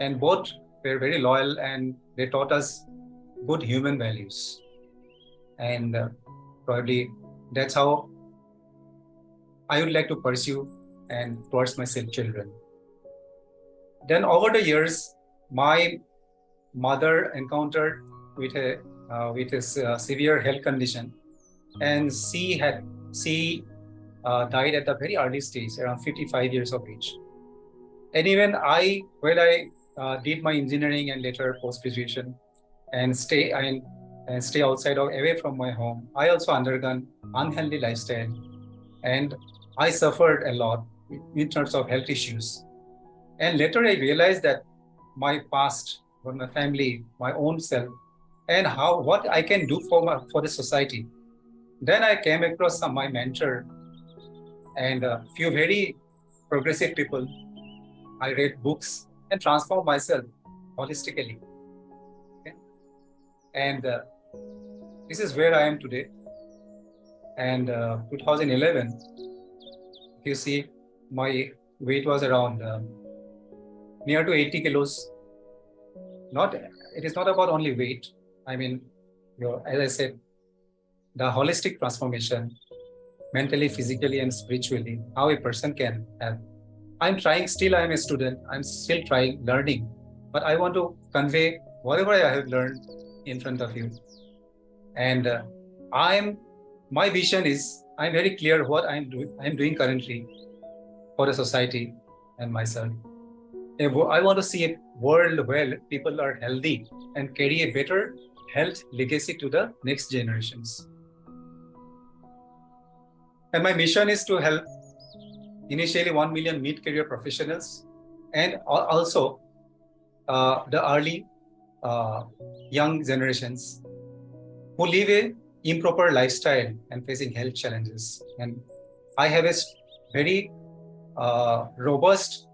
And both were very loyal, and they taught us good human values. And probably that's how I would like to pursue and towards my children. Then over the years, my mother encountered with a severe health condition, and she died at a very early stage, around 55 years of age. And even when I did my engineering and later post-graduation and stay outside or away from my home, I also undergone unhealthy lifestyle, and I suffered a lot in terms of health issues. And later I realized that my past, for my family, my own self, and what I can do for the society. Then I came across my mentor and a few very progressive people. I read books and transformed myself holistically. Okay? And this is where I am today. And 2011, if you see, my weight was around near to 80 kilos. It is not about only weight. I mean, as I said, the holistic transformation, mentally, physically, and spiritually, how a person can have. I'm a student, I'm still trying, learning, but I want to convey whatever I have learned in front of you. And my vision is, I'm very clear what I'm doing currently for the society and myself. I want to see a world where people are healthy and carry a better health legacy to the next generations. And my mission is to help initially 1 million mid-career professionals and also the early young generations who live a improper lifestyle and facing health challenges. And I have a very robust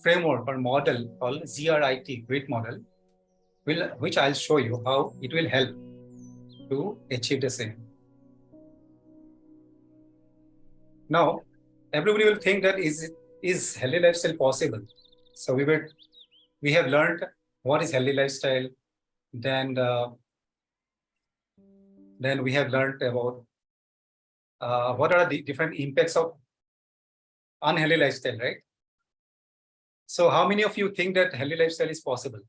framework or model called GRIT, GRIT model, which I'll show you how it will help to achieve the same. Now, everybody will think that is healthy lifestyle possible? So we have learned what is healthy lifestyle. Then we have learned about what are the different impacts of unhealthy lifestyle, right? So how many of you think that healthy lifestyle is possible?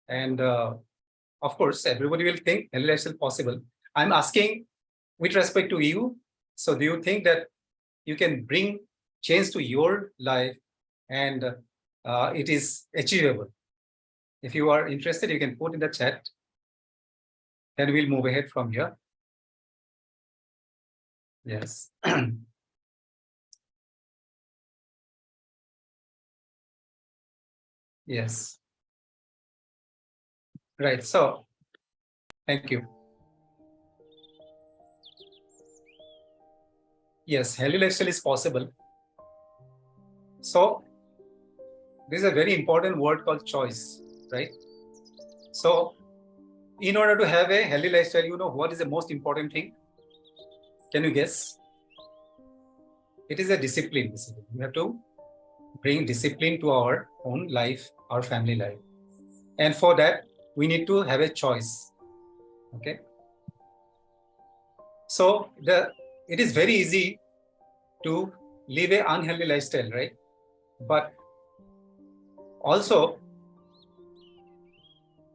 And of course, everybody will think healthy lifestyle possible. I'm asking with respect to you. So do you think that you can bring change to your life and it is achievable? If you are interested, you can put in the chat. Then we'll move ahead from here. Yes. Yes. Right. So, thank you. Yes, healthy lifestyle is possible. So, this is a very important word called choice, right? So, in order to have a healthy lifestyle, you know what is the most important thing? Can you guess? It is a discipline. Basically. We have to bring discipline to our own life, our family life. And for that, we need to have a choice. Okay. So it is very easy to live an unhealthy lifestyle, right? But also,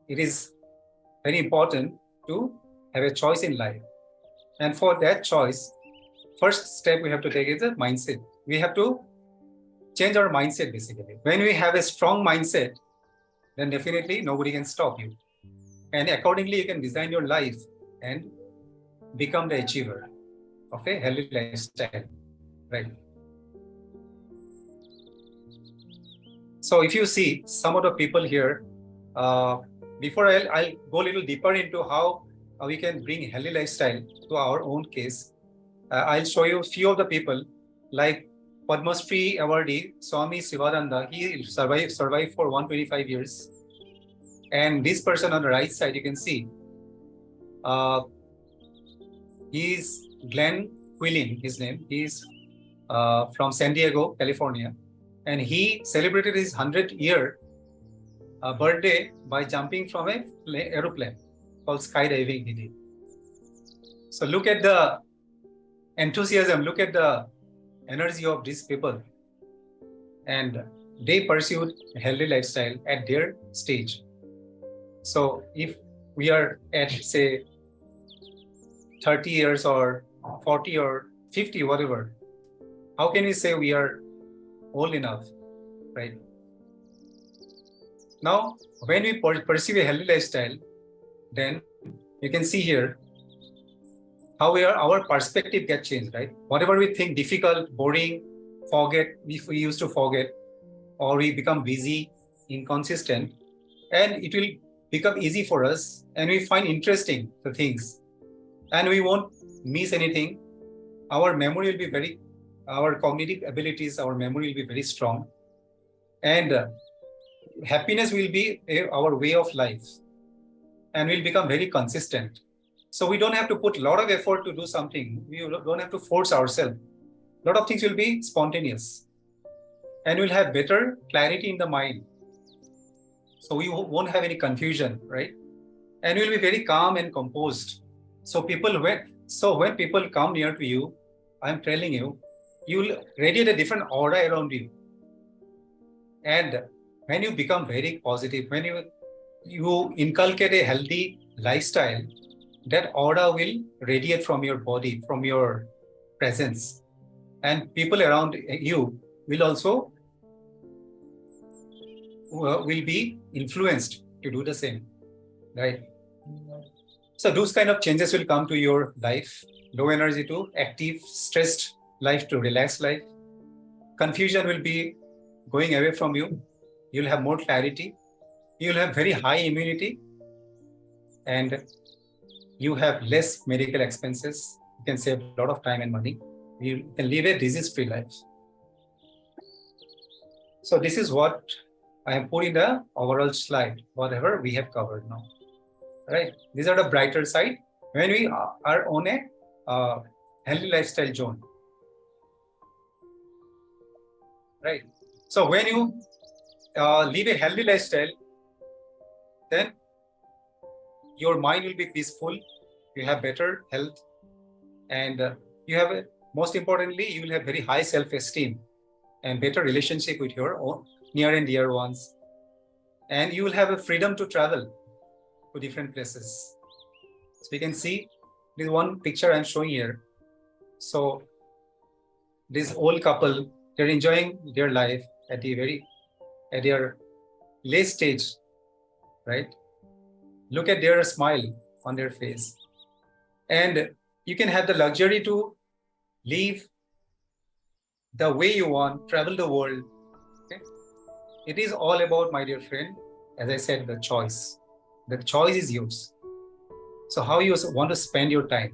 it is very important to have a choice in life. And for that choice, first step we have to take is a mindset. We have to change our mindset, basically. When we have a strong mindset, then definitely nobody can stop you. And accordingly, you can design your life and become the achiever of a healthy lifestyle, right? So if you see some of the people here, before I'll go a little deeper into how we can bring healthy lifestyle to our own case. I'll show you a few of the people like Padma Shri awardee Swami Sivananda. He survived for 125 years. And this person on the right side, you can see, he's Glenn Quillen, his name. He's from San Diego, California. And he celebrated his 100th-year birthday by jumping from an aeroplane called skydiving he did. So look at the enthusiasm, look at the energy of these people. And they pursued a healthy lifestyle at their stage. So if we are at, say, 30 years or 40 or 50, whatever, how can we say we are old enough, right? Now, when we pursue a healthy lifestyle, then you can see here how our perspective gets changed, right? Whatever we think difficult, boring, forget, if we used to forget, or we become busy, inconsistent, and it will become easy for us, and we find interesting the things, and we won't miss anything. Our memory will be very, our cognitive abilities, our memory will be very strong, and happiness will be our way of life, and we'll become very consistent. So we don't have to put a lot of effort to do something. We don't have to force ourselves. A lot of things will be spontaneous, and we'll have better clarity in the mind. So we won't have any confusion, right? And we'll be very calm and composed. So when people come near to you, I'm telling you, you'll radiate a different aura around you. And when you become very positive, when you inculcate a healthy lifestyle, that aura will radiate from your body, from your presence. And people around you will also will be influenced to do the same, right? So those kind of changes will come to your life. Low energy to active, stressed life to relaxed life. Confusion will be going away from you. You'll have more clarity. You'll have very high immunity, and you have less medical expenses. You can save a lot of time and money. You can live a disease-free life. So this is what I have put in the overall slide, whatever we have covered now. Right? These are the brighter side when we are on a healthy lifestyle zone. Right? So when you live a healthy lifestyle, then your mind will be peaceful, you have better health, and you have, most importantly, you will have very high self-esteem and better relationship with your own near and dear ones. And you will have a freedom to travel to different places. So we can see this one picture I'm showing here. So this old couple, they're enjoying their life at their late stage, right? Look at their smile on their face. And you can have the luxury to live the way you want, travel the world. Okay? It is all about, my dear friend, as I said, the choice. The choice is yours. So how you want to spend your time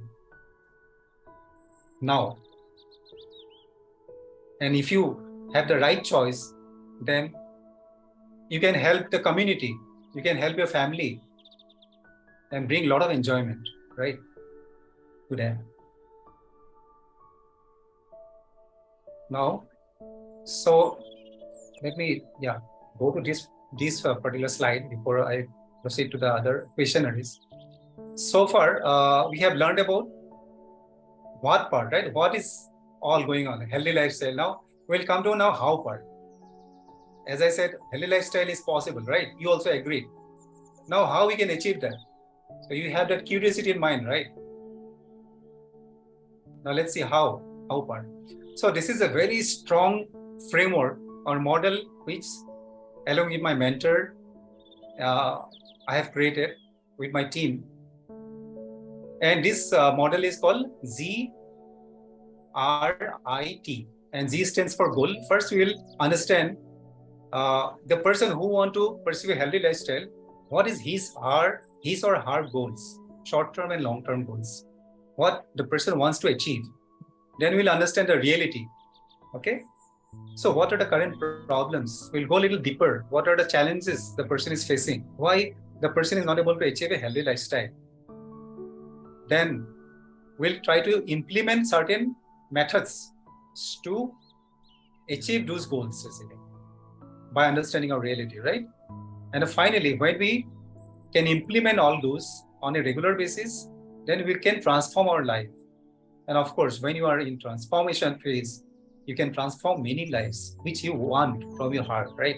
now. And if you have the right choice, then you can help the community, you can help your family, and bring a lot of enjoyment, right, to them. Now, so let me go to this particular slide before I proceed to the other questionnaires. So far, we have learned about what part, right? What is all going on? Healthy lifestyle. Now, we'll come to now how part. As I said, healthy lifestyle is possible, right? You also agree. Now, how we can achieve that? So you have that curiosity in mind, right? Now let's see how part. So this is a very strong framework or model which, along with my mentor, I have created with my team. And this model is called ZRIT. And Z stands for goal. First, we will understand the person who want to pursue a healthy lifestyle, what is his or her goals, short-term and long-term goals, what the person wants to achieve. Then we'll understand the reality. Okay. So what are the current problems? We'll go a little deeper. What are the challenges the person is facing? Why the person is not able to achieve a healthy lifestyle? Then we'll try to implement certain methods to achieve those goals by understanding our reality, right? And finally, when we can implement all those on a regular basis, then we can transform our life. And of course, when you are in transformation phase, you can transform many lives, which you want from your heart, right?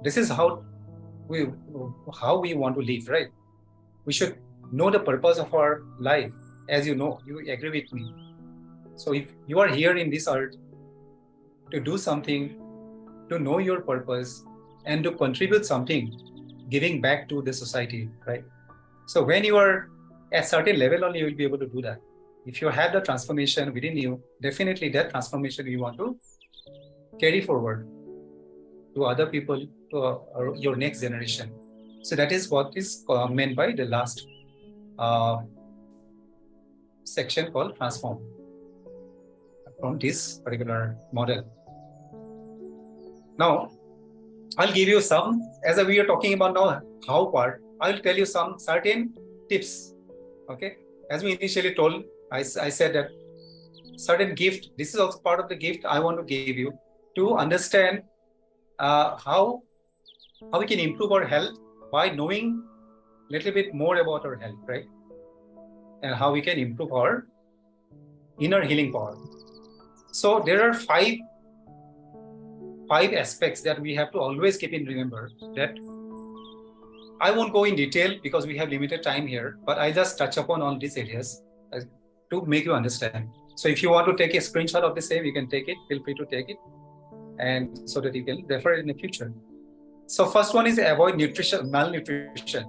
This is how we want to live, right? We should know the purpose of our life. As you know, you agree with me. So if you are here in this earth to do something, to know your purpose, and to contribute something, giving back to the society, right? So when you are at certain level only, you will be able to do that. If you have the transformation within you, definitely that transformation you want to carry forward to other people, to your next generation. So that is what is meant by the last section called transform from this particular model. Now, I'll give you some, as we are talking about now, how part, I'll tell you some certain tips. Okay. As we initially told, I said that certain gift, this is also part of the gift I want to give you to understand how we can improve our health by knowing a little bit more about our health, right? And how we can improve our inner healing power. So there are five aspects that we have to always keep in remember. That I won't go in detail because we have limited time here, but I just touch upon all these areas to make you understand. So if you want to take a screenshot of the same, you can take it, feel free to take it, and so that you can refer it in the future. So first one is avoid malnutrition.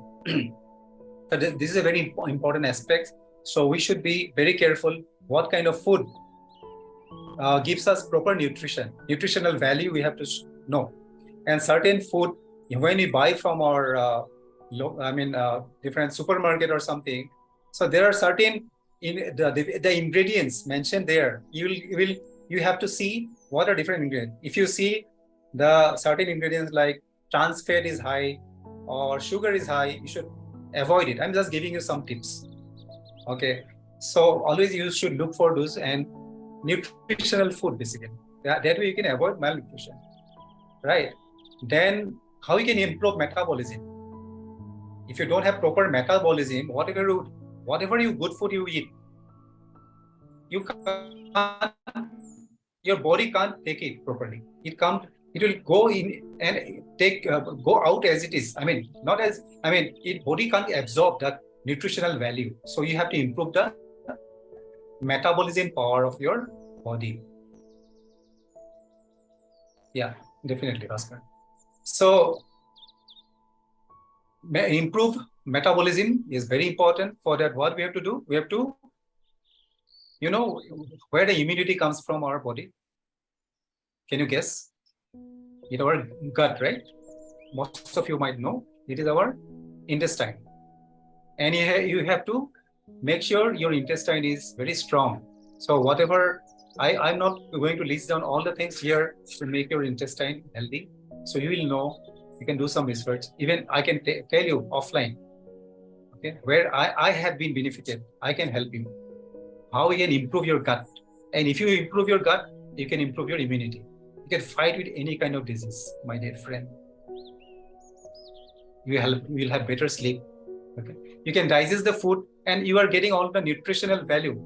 This is a very important aspect. So we should be very careful what kind of food gives us proper nutritional value. We have to know. And certain food, when we buy from our different supermarket or something, so there are certain the ingredients mentioned there. You have to see what are different ingredients. If you see the certain ingredients like trans fat is high or sugar is high, you should avoid it. I'm just giving you some tips. Okay, so always you should look for those and nutritional food basically. That way you can avoid malnutrition, right? Then how you can improve metabolism? If you don't have proper metabolism, whatever you good food you eat, your body can't take it properly. It will go in and go out as it is. Body can't absorb that nutritional value. So you have to improve the metabolism power of your body. Yeah, definitely, Bhaskar. So improve metabolism is very important. For that, what we have to do? We have to, where the immunity comes from our body. Can you guess? In our gut, right? Most of you might know it is our intestine. And you have to make sure your intestine is very strong. So whatever, I'm not going to list down all the things here to make your intestine healthy. So you will know, you can do some research. Even I can tell you offline, okay, where I have been benefited. I can help you. How you can improve your gut. And if you improve your gut, you can improve your immunity. You can fight with any kind of disease, my dear friend. You will have better sleep. Okay. You can digest the food and you are getting all the nutritional value.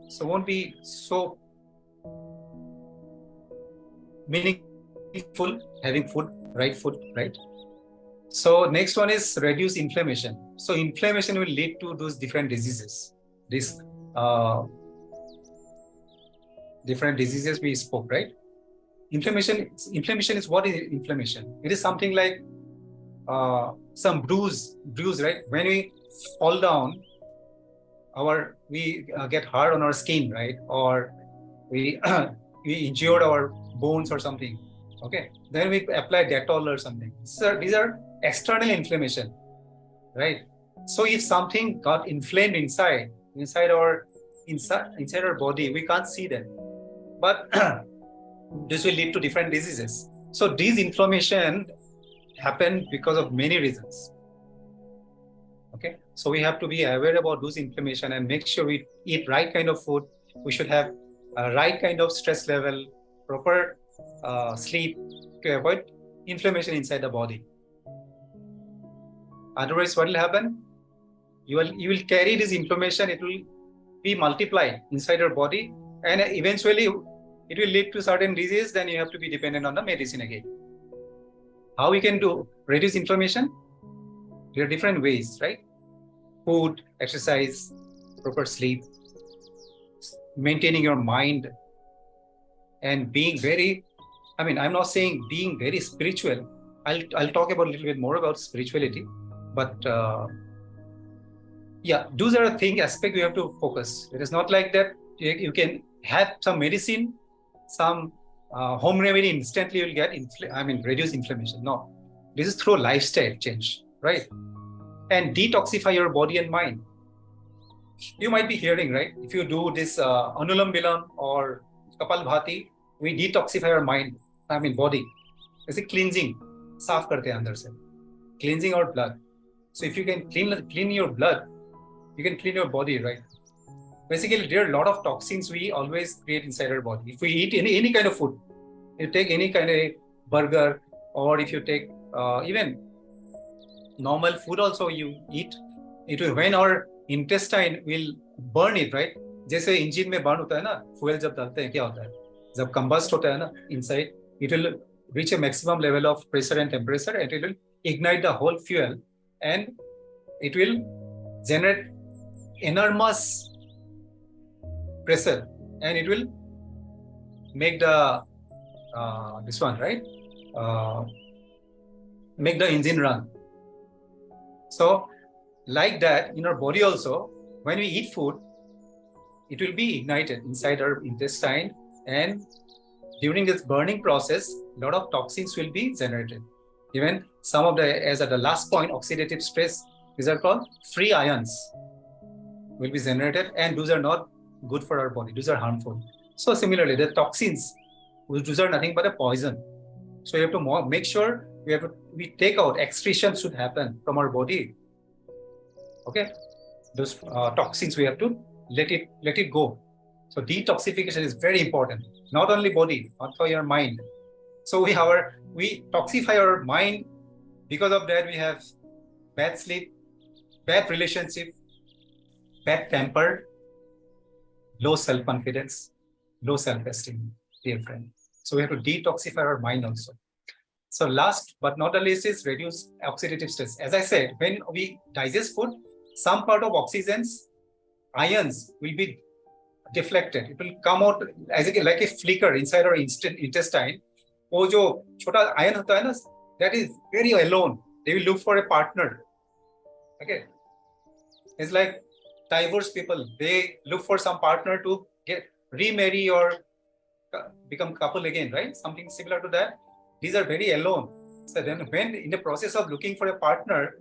So won't be so meaningful having food, right? So next one is reduce inflammation. So inflammation will lead to those different diseases. Different diseases we spoke, right? Inflammation is what is inflammation? It is something like some bruise, right? When we fall down, we get hard on our skin, right? Or we injured our bones or something. Okay, then we apply Dettol or something. So these are external inflammation, right? So if something got inflamed inside our body, we can't see that, but this will lead to different diseases. So these inflammation happen because of many reasons. Okay, so we have to be aware about those inflammation and make sure we eat right kind of food. We should have a right kind of stress level, proper sleep to avoid inflammation inside the body. Otherwise, what will happen? You will carry this inflammation. It will be multiplied inside your body, and eventually it will lead to certain disease, then you have to be dependent on the medicine again. How we can do reduce inflammation? There are different ways, right? Food, exercise, proper sleep, maintaining your mind, and being very, I'm not saying being very spiritual. I'll talk about a little bit more about spirituality, but yeah, those are the thing aspect we have to focus. It is not like that you can have some medicine, some home remedy instantly you'll get reduce inflammation. No, this is through lifestyle change, right? And detoxify your body and mind. You might be hearing, right? If you do this Anulam Vilam or Kapalbhati, we detoxify our mind, body. It's a cleansing, saaf karte hain andar se, cleansing our blood. So if you can clean your blood, you can clean your body, right? Basically, there are a lot of toxins we always create inside our body. If we eat any kind of food, you take any kind of burger, or if you take even normal food also you eat, it will, when our intestine will burn it, right? जैसे engine में burn होता है ना, fuel जब डालते हैं क्या होता है, जब combust होता है ना inside, it will reach a maximum level of pressure and temperature, and it will ignite the whole fuel, and it will generate enormous pressure, and it will make the this one, right? Make the engine run. So like that in our body also, when we eat food, it will be ignited inside our intestine, and during this burning process, a lot of toxins will be generated. Even some of the, as at the last point, oxidative stress, these are called free ions, will be generated, and those are not good for our body. Those are harmful. So similarly, the toxins, those are nothing but a poison. So you have to make sure we take out, excretion should happen from our body. Okay, those toxins we have to let it go. So detoxification is very important. Not only body, not for your mind. So we toxify our mind. Because of that, we have bad sleep, bad relationship, bad temper, low self-confidence, low self-esteem, dear friend. So we have to detoxify our mind also. So last but not the least is reduce oxidative stress. As I said, when we digest food, some part of oxygens, ions will be deflected. It will come out as like a flicker inside our intestine. वो जो छोटा ion होता है ना, that is very alone. They will look for a partner. Okay, it's like diverse people. They look for some partner to remarry or become couple again, right? Something similar to that. These are very alone. So then when in the process of looking for a partner,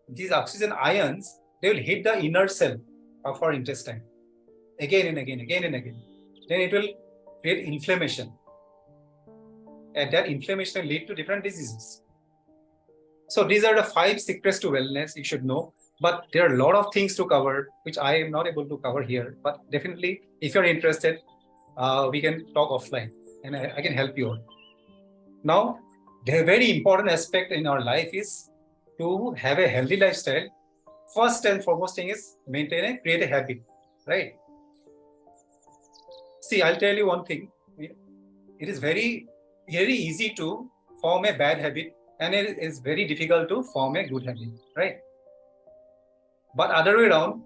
these oxygen ions, they will hit the inner cell of our intestine again and again. Then it will create inflammation. And that inflammation will lead to different diseases. So these are the 5 secrets to wellness you should know. But there are a lot of things to cover, which I am not able to cover here. But definitely, if you're interested, we can talk offline and I can help you out. Now, the very important aspect in our life is to have a healthy lifestyle. First and foremost thing is create a habit, right? See, I'll tell you one thing. It is very, very easy to form a bad habit, and it is very difficult to form a good habit, right? But other way around,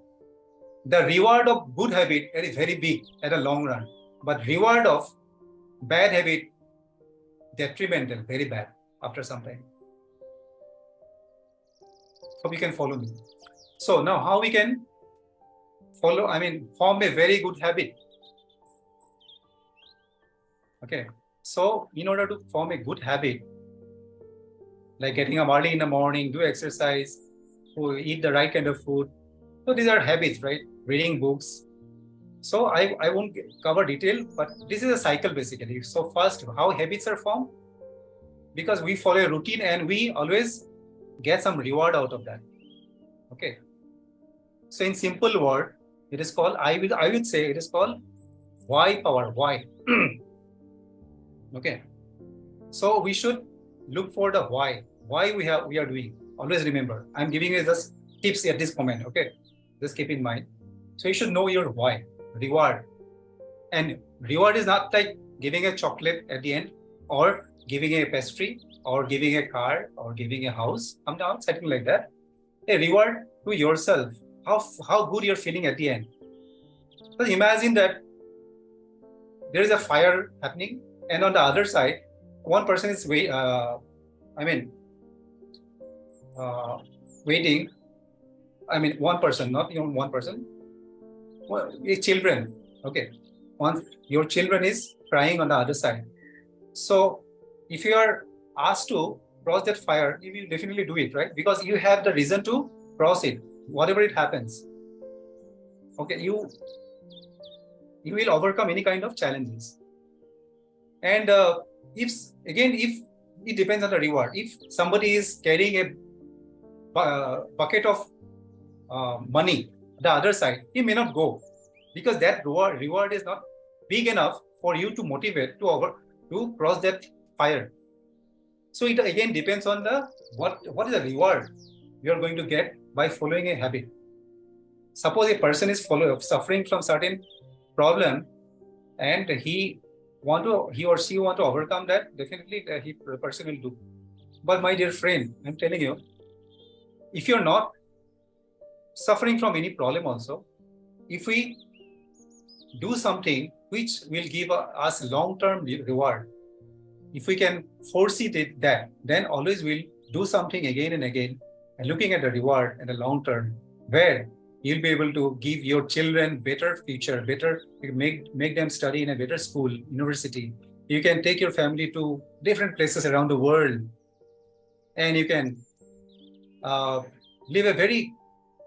the reward of good habit is very big at a long run, but reward of bad habit, detrimental, very bad after some time. Hope you can follow me. So now how we can form a very good habit. Okay, so in order to form a good habit, like getting up early in the morning, do exercise, eat the right kind of food. So these are habits, right? Reading books. So I won't cover detail, but this is a cycle basically. So first, how habits are formed? Because we follow a routine and we always get some reward out of that. Okay. So in simple word, it is called, I would say it is called why power, why. Okay. So we should look for the why we are doing. Always remember, I'm giving you just tips at this moment. Okay. Just keep in mind. So you should know your why, reward. And reward is not like giving a chocolate at the end, or giving a pastry, or giving a car, or giving a house, something like that. A reward to yourself, how good you're feeling at the end. So imagine that there is a fire happening, and on the other side, one person is waiting. One person, not even one person. Well, children. Okay, your children is crying on the other side. So if you are asked to cross that fire, you will definitely do it, right? Because you have the reason to cross it, whatever it happens. Okay, you will overcome any kind of challenges. And if it depends on the reward. If somebody is carrying a bucket of money, the other side, he may not go, because that reward is not big enough for you to motivate to cross that fire. So it again depends on the what is the reward you are going to get by following a habit. Suppose a person is suffering from certain problem, and he or she want to overcome that. Definitely the person will do. But my dear friend, I'm telling you, if you're not suffering from any problem also, if we do something which will give us long-term reward, if we can foresee that, then always we'll do something again and again, and looking at the reward in the long term, where you'll be able to give your children better future, make them study in a better school, university. You can take your family to different places around the world, and you can live a very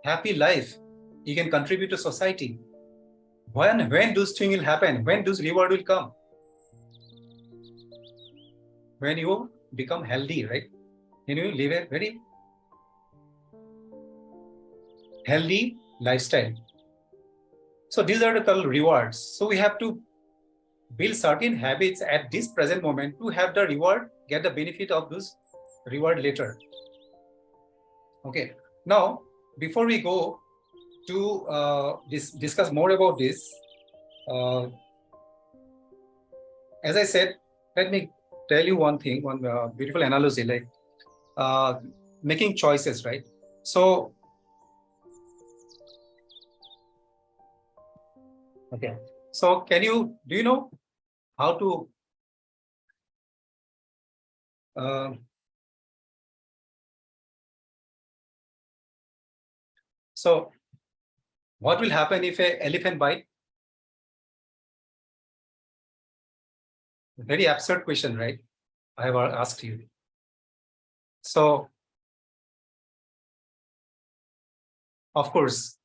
happy life. You can contribute to society. When those things will happen, when those reward will come? When you become healthy, right? When you live a very healthy lifestyle. So these are the rewards. So we have to build certain habits at this present moment to have the reward, get the benefit of this reward later. Okay. Now, before we go to discuss more about this, as I said, let me tell you one thing, one beautiful analogy, like making choices, right? So, okay. So do you know how to so what will happen if an elephant bite? Very absurd question, right? I have asked you. So, of course,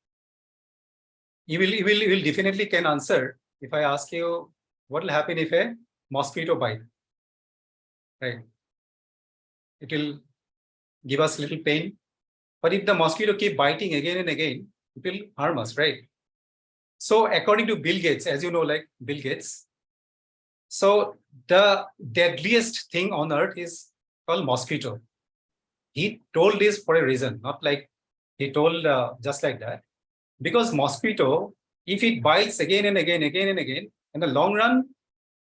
you will definitely can answer if I ask you what will happen if a mosquito bite, right? It will give us little pain, but if the mosquito keep biting again and again, it will harm us, right? So according to Bill Gates, as you know, like Bill Gates, so the deadliest thing on earth is called mosquito. He told this for a reason, not like he told just like that. Because mosquito, if it bites again and again, in the long run,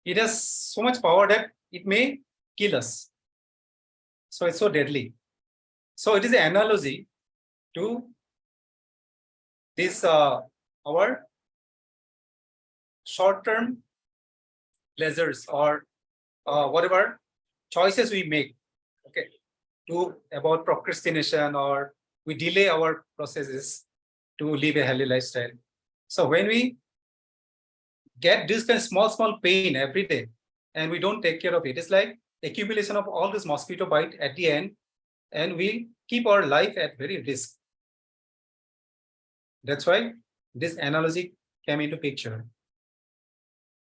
it has so much power that it may kill us. So it's so deadly. So it is an analogy to this our short-term pleasures, or whatever choices we make, okay, about procrastination, or we delay our processes to live a healthy lifestyle. So when we get this kind of small pain every day and we don't take care of it, it's like accumulation of all this mosquito bite at the end, and we keep our life at very risk. That's why this analogy came into picture,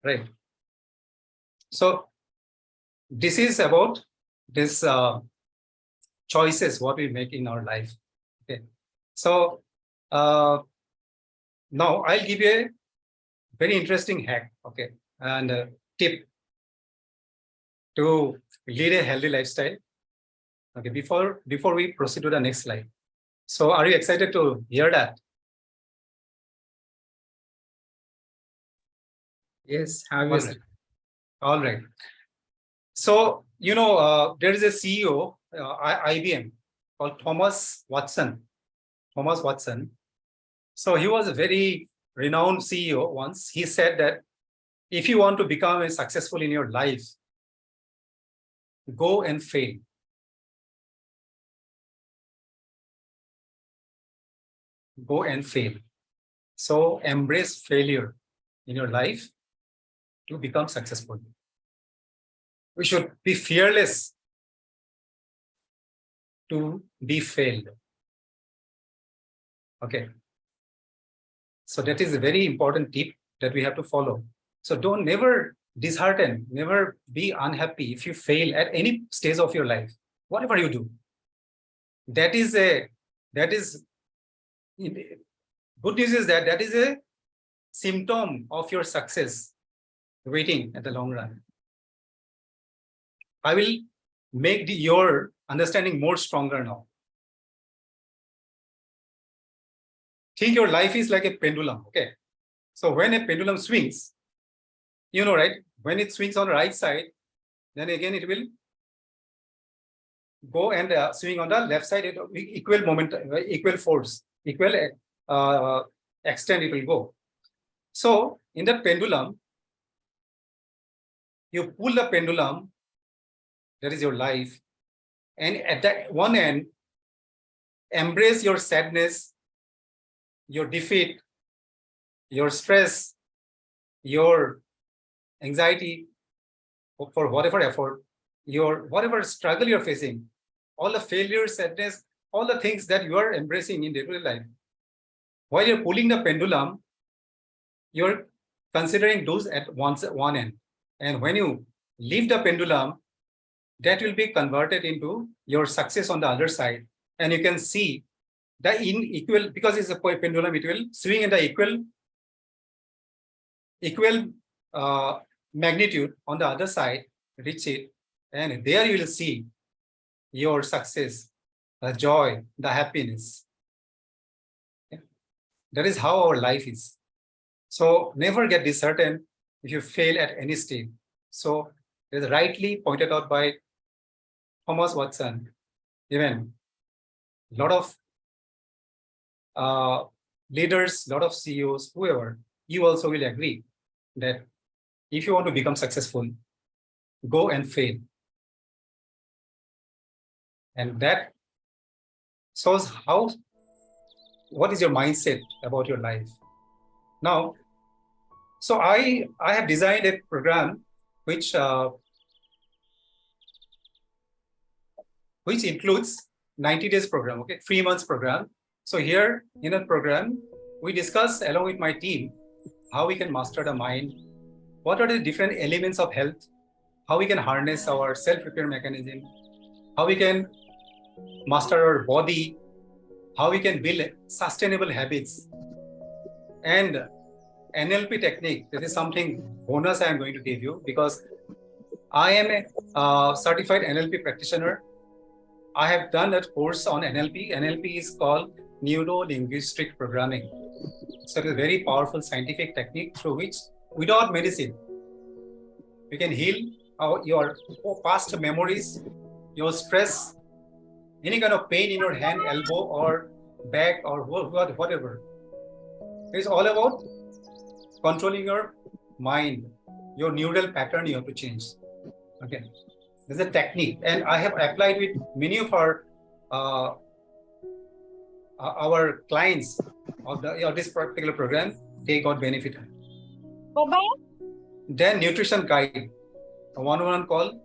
right? So this is about this choices what we make in our life. Okay. So now I'll give you a very interesting hack, okay, and tip to lead a healthy lifestyle. Okay, before we proceed to the next slide. So are you excited to hear that? Yes, obviously. All right. So, there is a CEO, IBM, called Thomas Watson. Thomas Watson. So he was a very renowned CEO once. He said that if you want to become successful in your life, go and fail. Go and fail. So embrace failure in your life to become successful. We should be fearless to be failed. Okay. So that is a very important tip that we have to follow. So don't never dishearten, never be unhappy if you fail at any stage of your life, whatever you do. That is good news is that is a symptom of your success waiting at the long run. I will make your understanding more stronger now. Think your life is like a pendulum, okay? So when a pendulum swings, right? When it swings on the right side, then again it will go and swing on the left side, equal moment, equal force, equal extent it will go. So in the pendulum, you pull the pendulum, that is your life, and at that one end, embrace your sadness, your defeat, your stress, your anxiety for whatever effort, your whatever struggle you're facing, all the failure, sadness, all the things that you are embracing in daily life. While you're pulling the pendulum, you're considering those at one end. And when you leave the pendulum, that will be converted into your success on the other side. And you can see the equal, because it's a pendulum, it will swing in the equal magnitude on the other side, reach it, and there you will see your success, the joy, the happiness. Okay? That is how our life is. So never get disheartened if you fail at any stage. So it is rightly pointed out by Thomas Watson. Even a lot of leaders, a lot of CEOs, whoever, you also will agree that if you want to become successful, go and fail. And that shows what is your mindset about your life. Now, so I have designed a program which includes 90 days program, okay, 3 months program. So here in a program, we discuss along with my team how we can master the mind, what are the different elements of health, how we can harness our self-repair mechanism, how we can master our body, how we can build sustainable habits, and NLP technique. This is something bonus I am going to give you because I am a certified NLP practitioner. I have done a course on NLP. NLP is called Neuro-Linguistic Programming. So it is a very powerful scientific technique through which, without medicine, you can heal your past memories, your stress, any kind of pain in your hand, elbow, or back, or whatever. It's all about controlling your mind, your neural pattern you have to change. Okay, this is a technique, and I have applied with many of our clients of this particular program. They got benefited. Then nutrition guide, a one-on-one call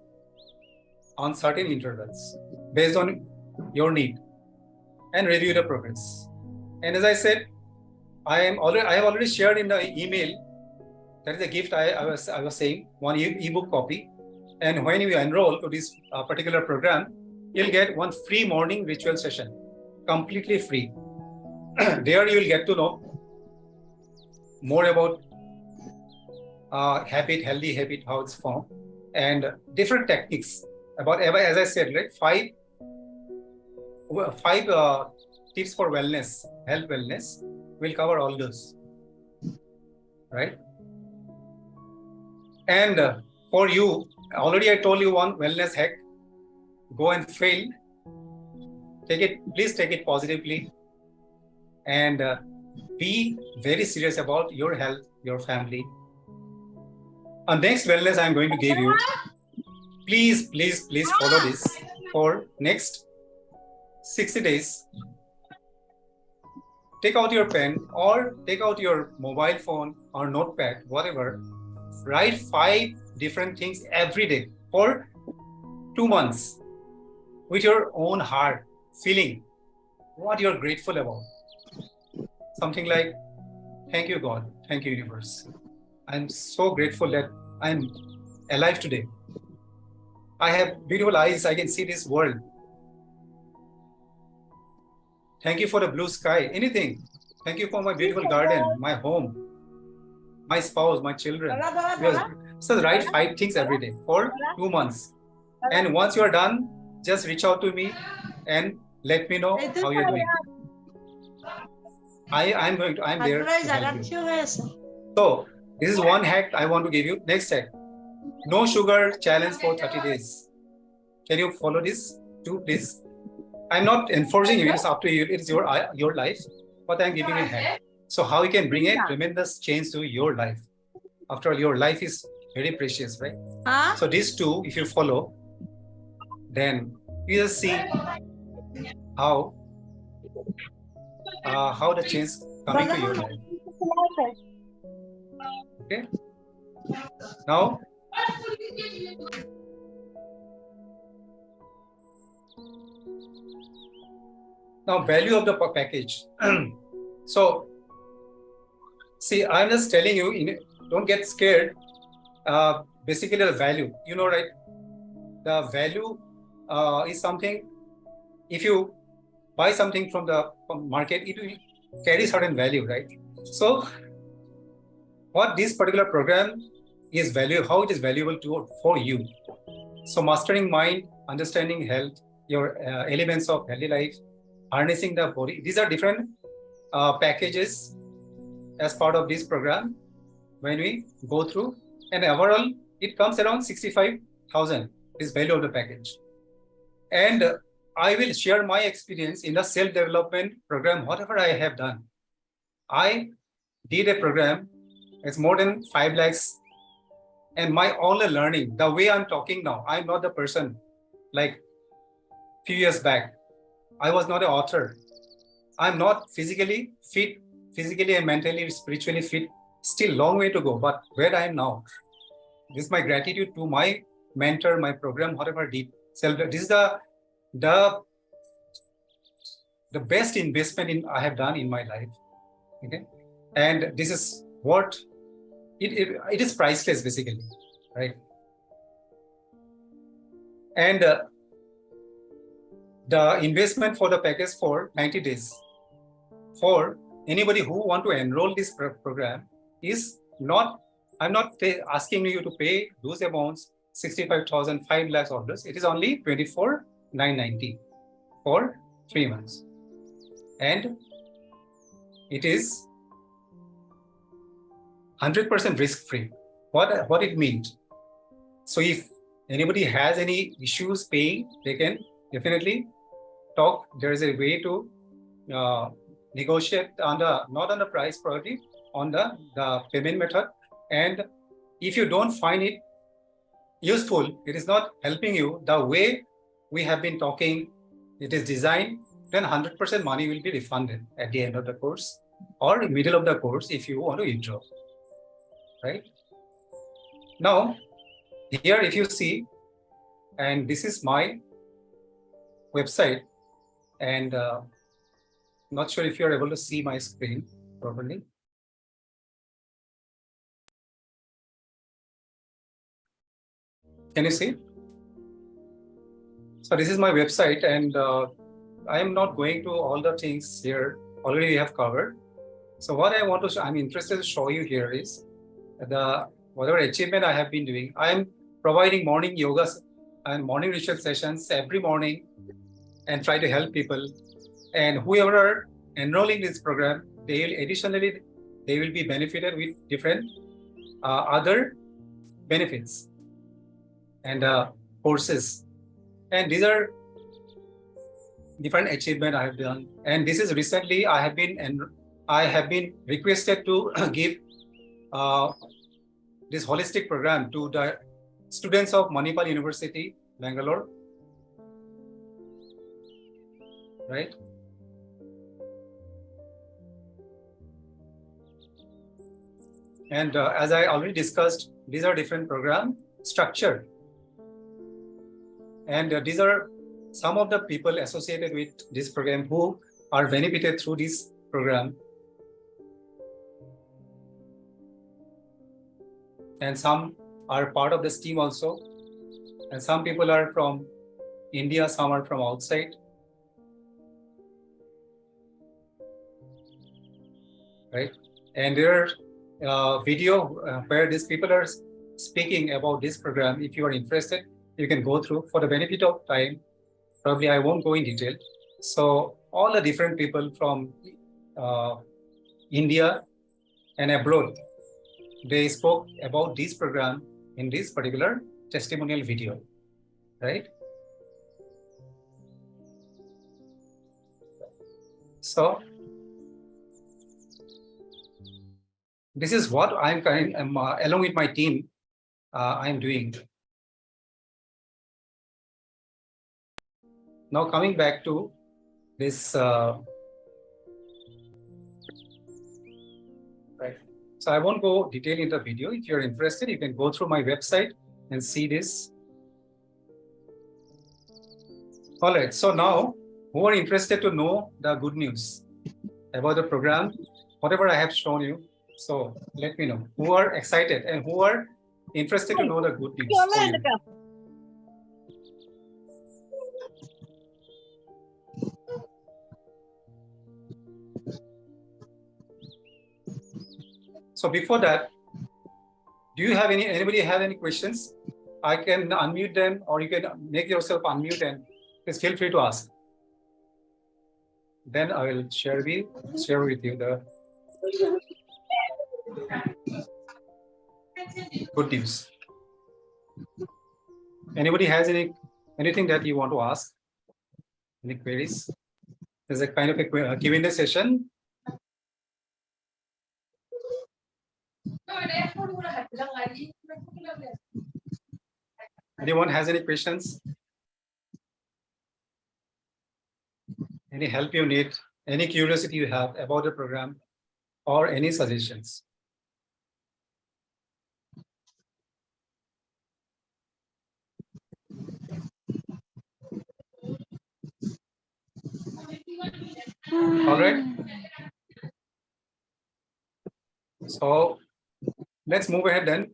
on certain intervals based on your need, and review the progress. And as I said, I have already shared in the email. That is a gift I was saying, one ebook copy. And when you enroll to this particular program, you'll get one free morning ritual session, completely free. There you'll get to know more about healthy habit, how it's formed, and different techniques about, as I said, right, five tips for wellness, health wellness. We'll cover all those, right? And For you, already I told you one wellness hack. Go and fail. Please take it positively, and be very serious about your health, your family. Next wellness I'm going to give you. Please follow this for next 60 days. Take out your pen or take out your mobile phone or notepad, whatever. Write 5 different things every day for 2 months with your own heart, feeling what you're grateful about. Something like, thank you, God. Thank you, universe. I'm so grateful that I'm alive today. I have beautiful eyes. I can see this world. Thank you for the blue sky. Anything. Thank you for my beautiful garden, my home, my spouse, my children. So write 5 things every day for 2 months. And once you are done, just reach out to me and let me know how you're doing. I'm there to help you. So this is one hack I want to give you. Next hack. No sugar challenge for 30 days. Can you follow this too, please? I'm not enforcing you. It's up to you. It's your life. But I'm giving you a hack. So how you can bring a tremendous change to your life. After all, your life is very precious, right? So these two, if you follow, then you just see how the change coming to your life. Okay. Now, value of the package. So, see, I'm just telling you, don't get scared. Basically, the value, right? The value is something. If you buy something from the market, it will carry certain value, right? So, what this particular program is how it is valuable for you. So, mastering mind, understanding health, your elements of healthy life, harnessing the body. These are different packages as part of this program when we go through. And overall, it comes around 65,000 is value of the package. And I will share my experience in the self-development program, whatever I have done. I did a program, it's more than 5 lakhs. And my only learning, the way I'm talking now, I'm not the person like few years back. I was not an author. I'm not physically fit, physically and mentally, spiritually fit. Still long way to go, but where I am now, this is my gratitude to my mentor, my program, whatever I did. This is the best investment I have done in my life. Okay, and this is what it is priceless, basically, right? And the investment for the package for 90 days for anybody who want to enroll this program is not, I'm not asking you to pay those amounts, 65,000, 5 lakhs orders. It is only 24,990 for 3 months. And it is 100% risk-free. What it means? So if anybody has any issues paying, they can definitely talk. There is a way to negotiate on not on the price, probably on the payment method. And if you don't find it useful, it is not helping you the way we have been talking, it is designed, then 100% money will be refunded at the end of the course or middle of the course if you want to withdraw, right? Now, here if you see, and this is my website, and not sure if you're able to see my screen properly. Can you see? So this is my website, and I am not going to all the things here. Already we have covered. So what I want to, I'm interested to show you here is whatever achievement I have been doing. I am providing morning yoga and morning ritual sessions every morning, and try to help people. And whoever are enrolling this program, they will be benefited with different other benefits. and courses. And these are different achievement I have done. And this is recently I have been requested to give this holistic program to the students of Manipal University, Bangalore, right? And as I already discussed, these are different program structure. And these are some of the people associated with this program who are benefited through this program. And some are part of this team also. And some people are from India, some are from outside. Right? And there are video where these people are speaking about this program. If you are interested, you can go through. For the benefit of time, probably I won't go in detail. So all the different people from India and abroad, they spoke about this program in this particular testimonial video, right? So this is what I'm along with my team, I'm doing. Now coming back to this, right? So I won't go detail in the video. If you're interested, you can go through my website and see this. All right, so now who are interested to know the good news about the program, whatever I have shown you. So let me know who are excited and who are interested to know the good news. So before that, do you have anybody have any questions? I can unmute them, or you can make yourself unmute and please feel free to ask. Then I will share with you the good news. Anybody has anything that you want to ask? Any queries? There's a kind of a Q&A session. Anyone has any questions? Any help you need? Any curiosity you have about the program, or any suggestions? All right. So let's move ahead then.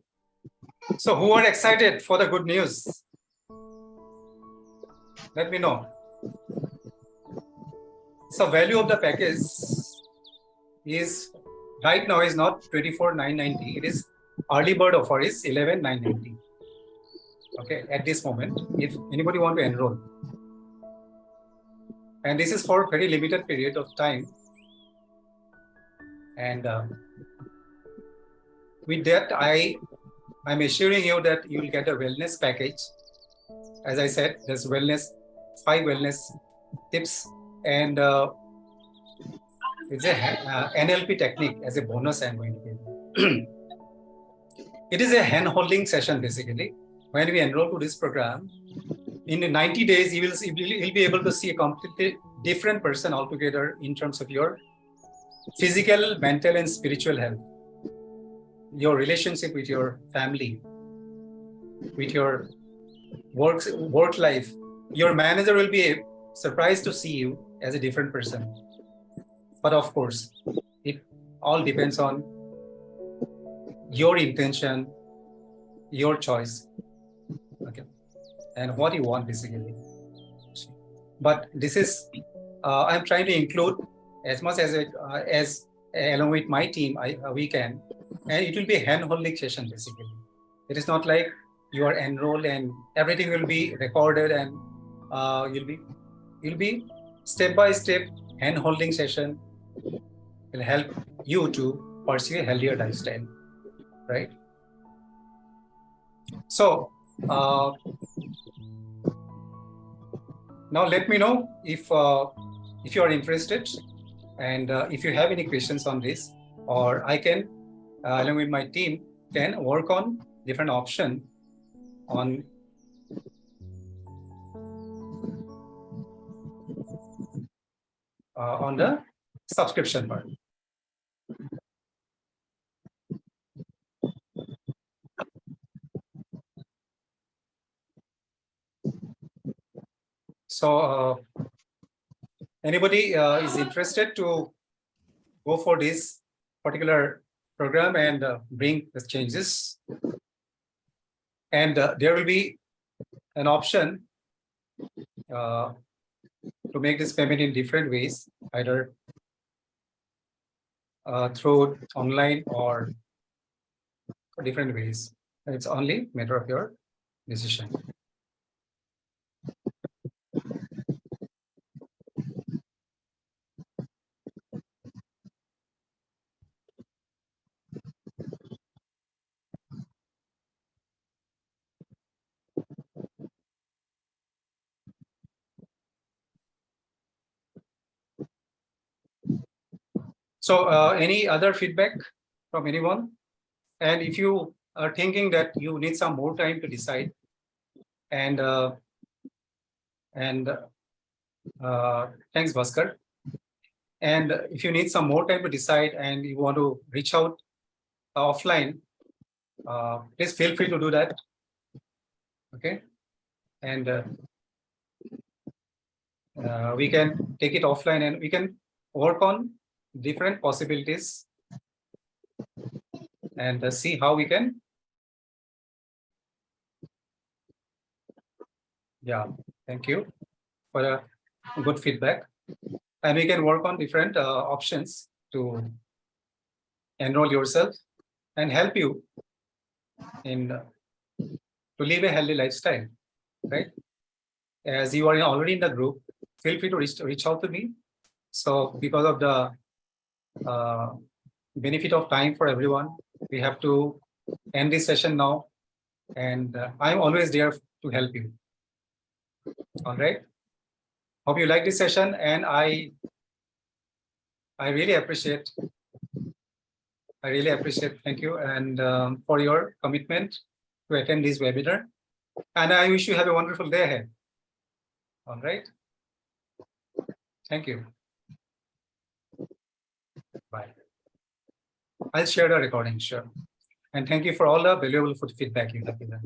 So who are excited for the good news? Let me know. So value of the package is right now is not 24,990. It is early bird offer is 11,990. Okay, at this moment, if anybody want to enroll. And this is for a very limited period of time. And with that, I'm assuring you that you will get a wellness package. As I said, there's 5 wellness tips, and it's a NLP technique as a bonus I'm going to give. It is a hand-holding session basically. When we enroll to this program, in 90 days, you'll be able to see a completely different person altogether in terms of your physical, mental, and spiritual health, your relationship with your family, with your work life. Your manager will be surprised to see you as a different person. But of course, it all depends on your intention, your choice, okay, and what you want basically. But this is, I'm trying to include as much as along with my team, we can, and it will be a hand-holding session basically. It is not like you are enrolled and everything will be recorded, and you'll be step-by-step hand-holding session will help you to pursue a healthier lifestyle, right? So Now let me know if you are interested, and if you have any questions on this, or I can, along with my team, can work on different option on the subscription part. So anybody is interested to go for this particular program and bring the changes, and there will be an option to make this payment in different ways, either through online or different ways. It's only matter of your decision. So any other feedback from anyone? And if you are thinking that you need some more time to decide, and thanks, Bhaskar. And if you need some more time to decide and you want to reach out offline, please feel free to do that. Okay, and we can take it offline and we can work on different possibilities and see how we can. Yeah, thank you for a good feedback. And we can work on different options to enroll yourself and help you in to live a healthy lifestyle, right? As you are already in the group, feel free to reach out to me. So because of the benefit of time for everyone, we have to end this session now, and I'm always there to help you. All right. Hope you like this session, and I really appreciate. Thank you, and for your commitment to attend this webinar. And I wish you have a wonderful day ahead. All right. Thank you. Bye. I'll share the recording, sure. And thank you for all the valuable feedback you have given.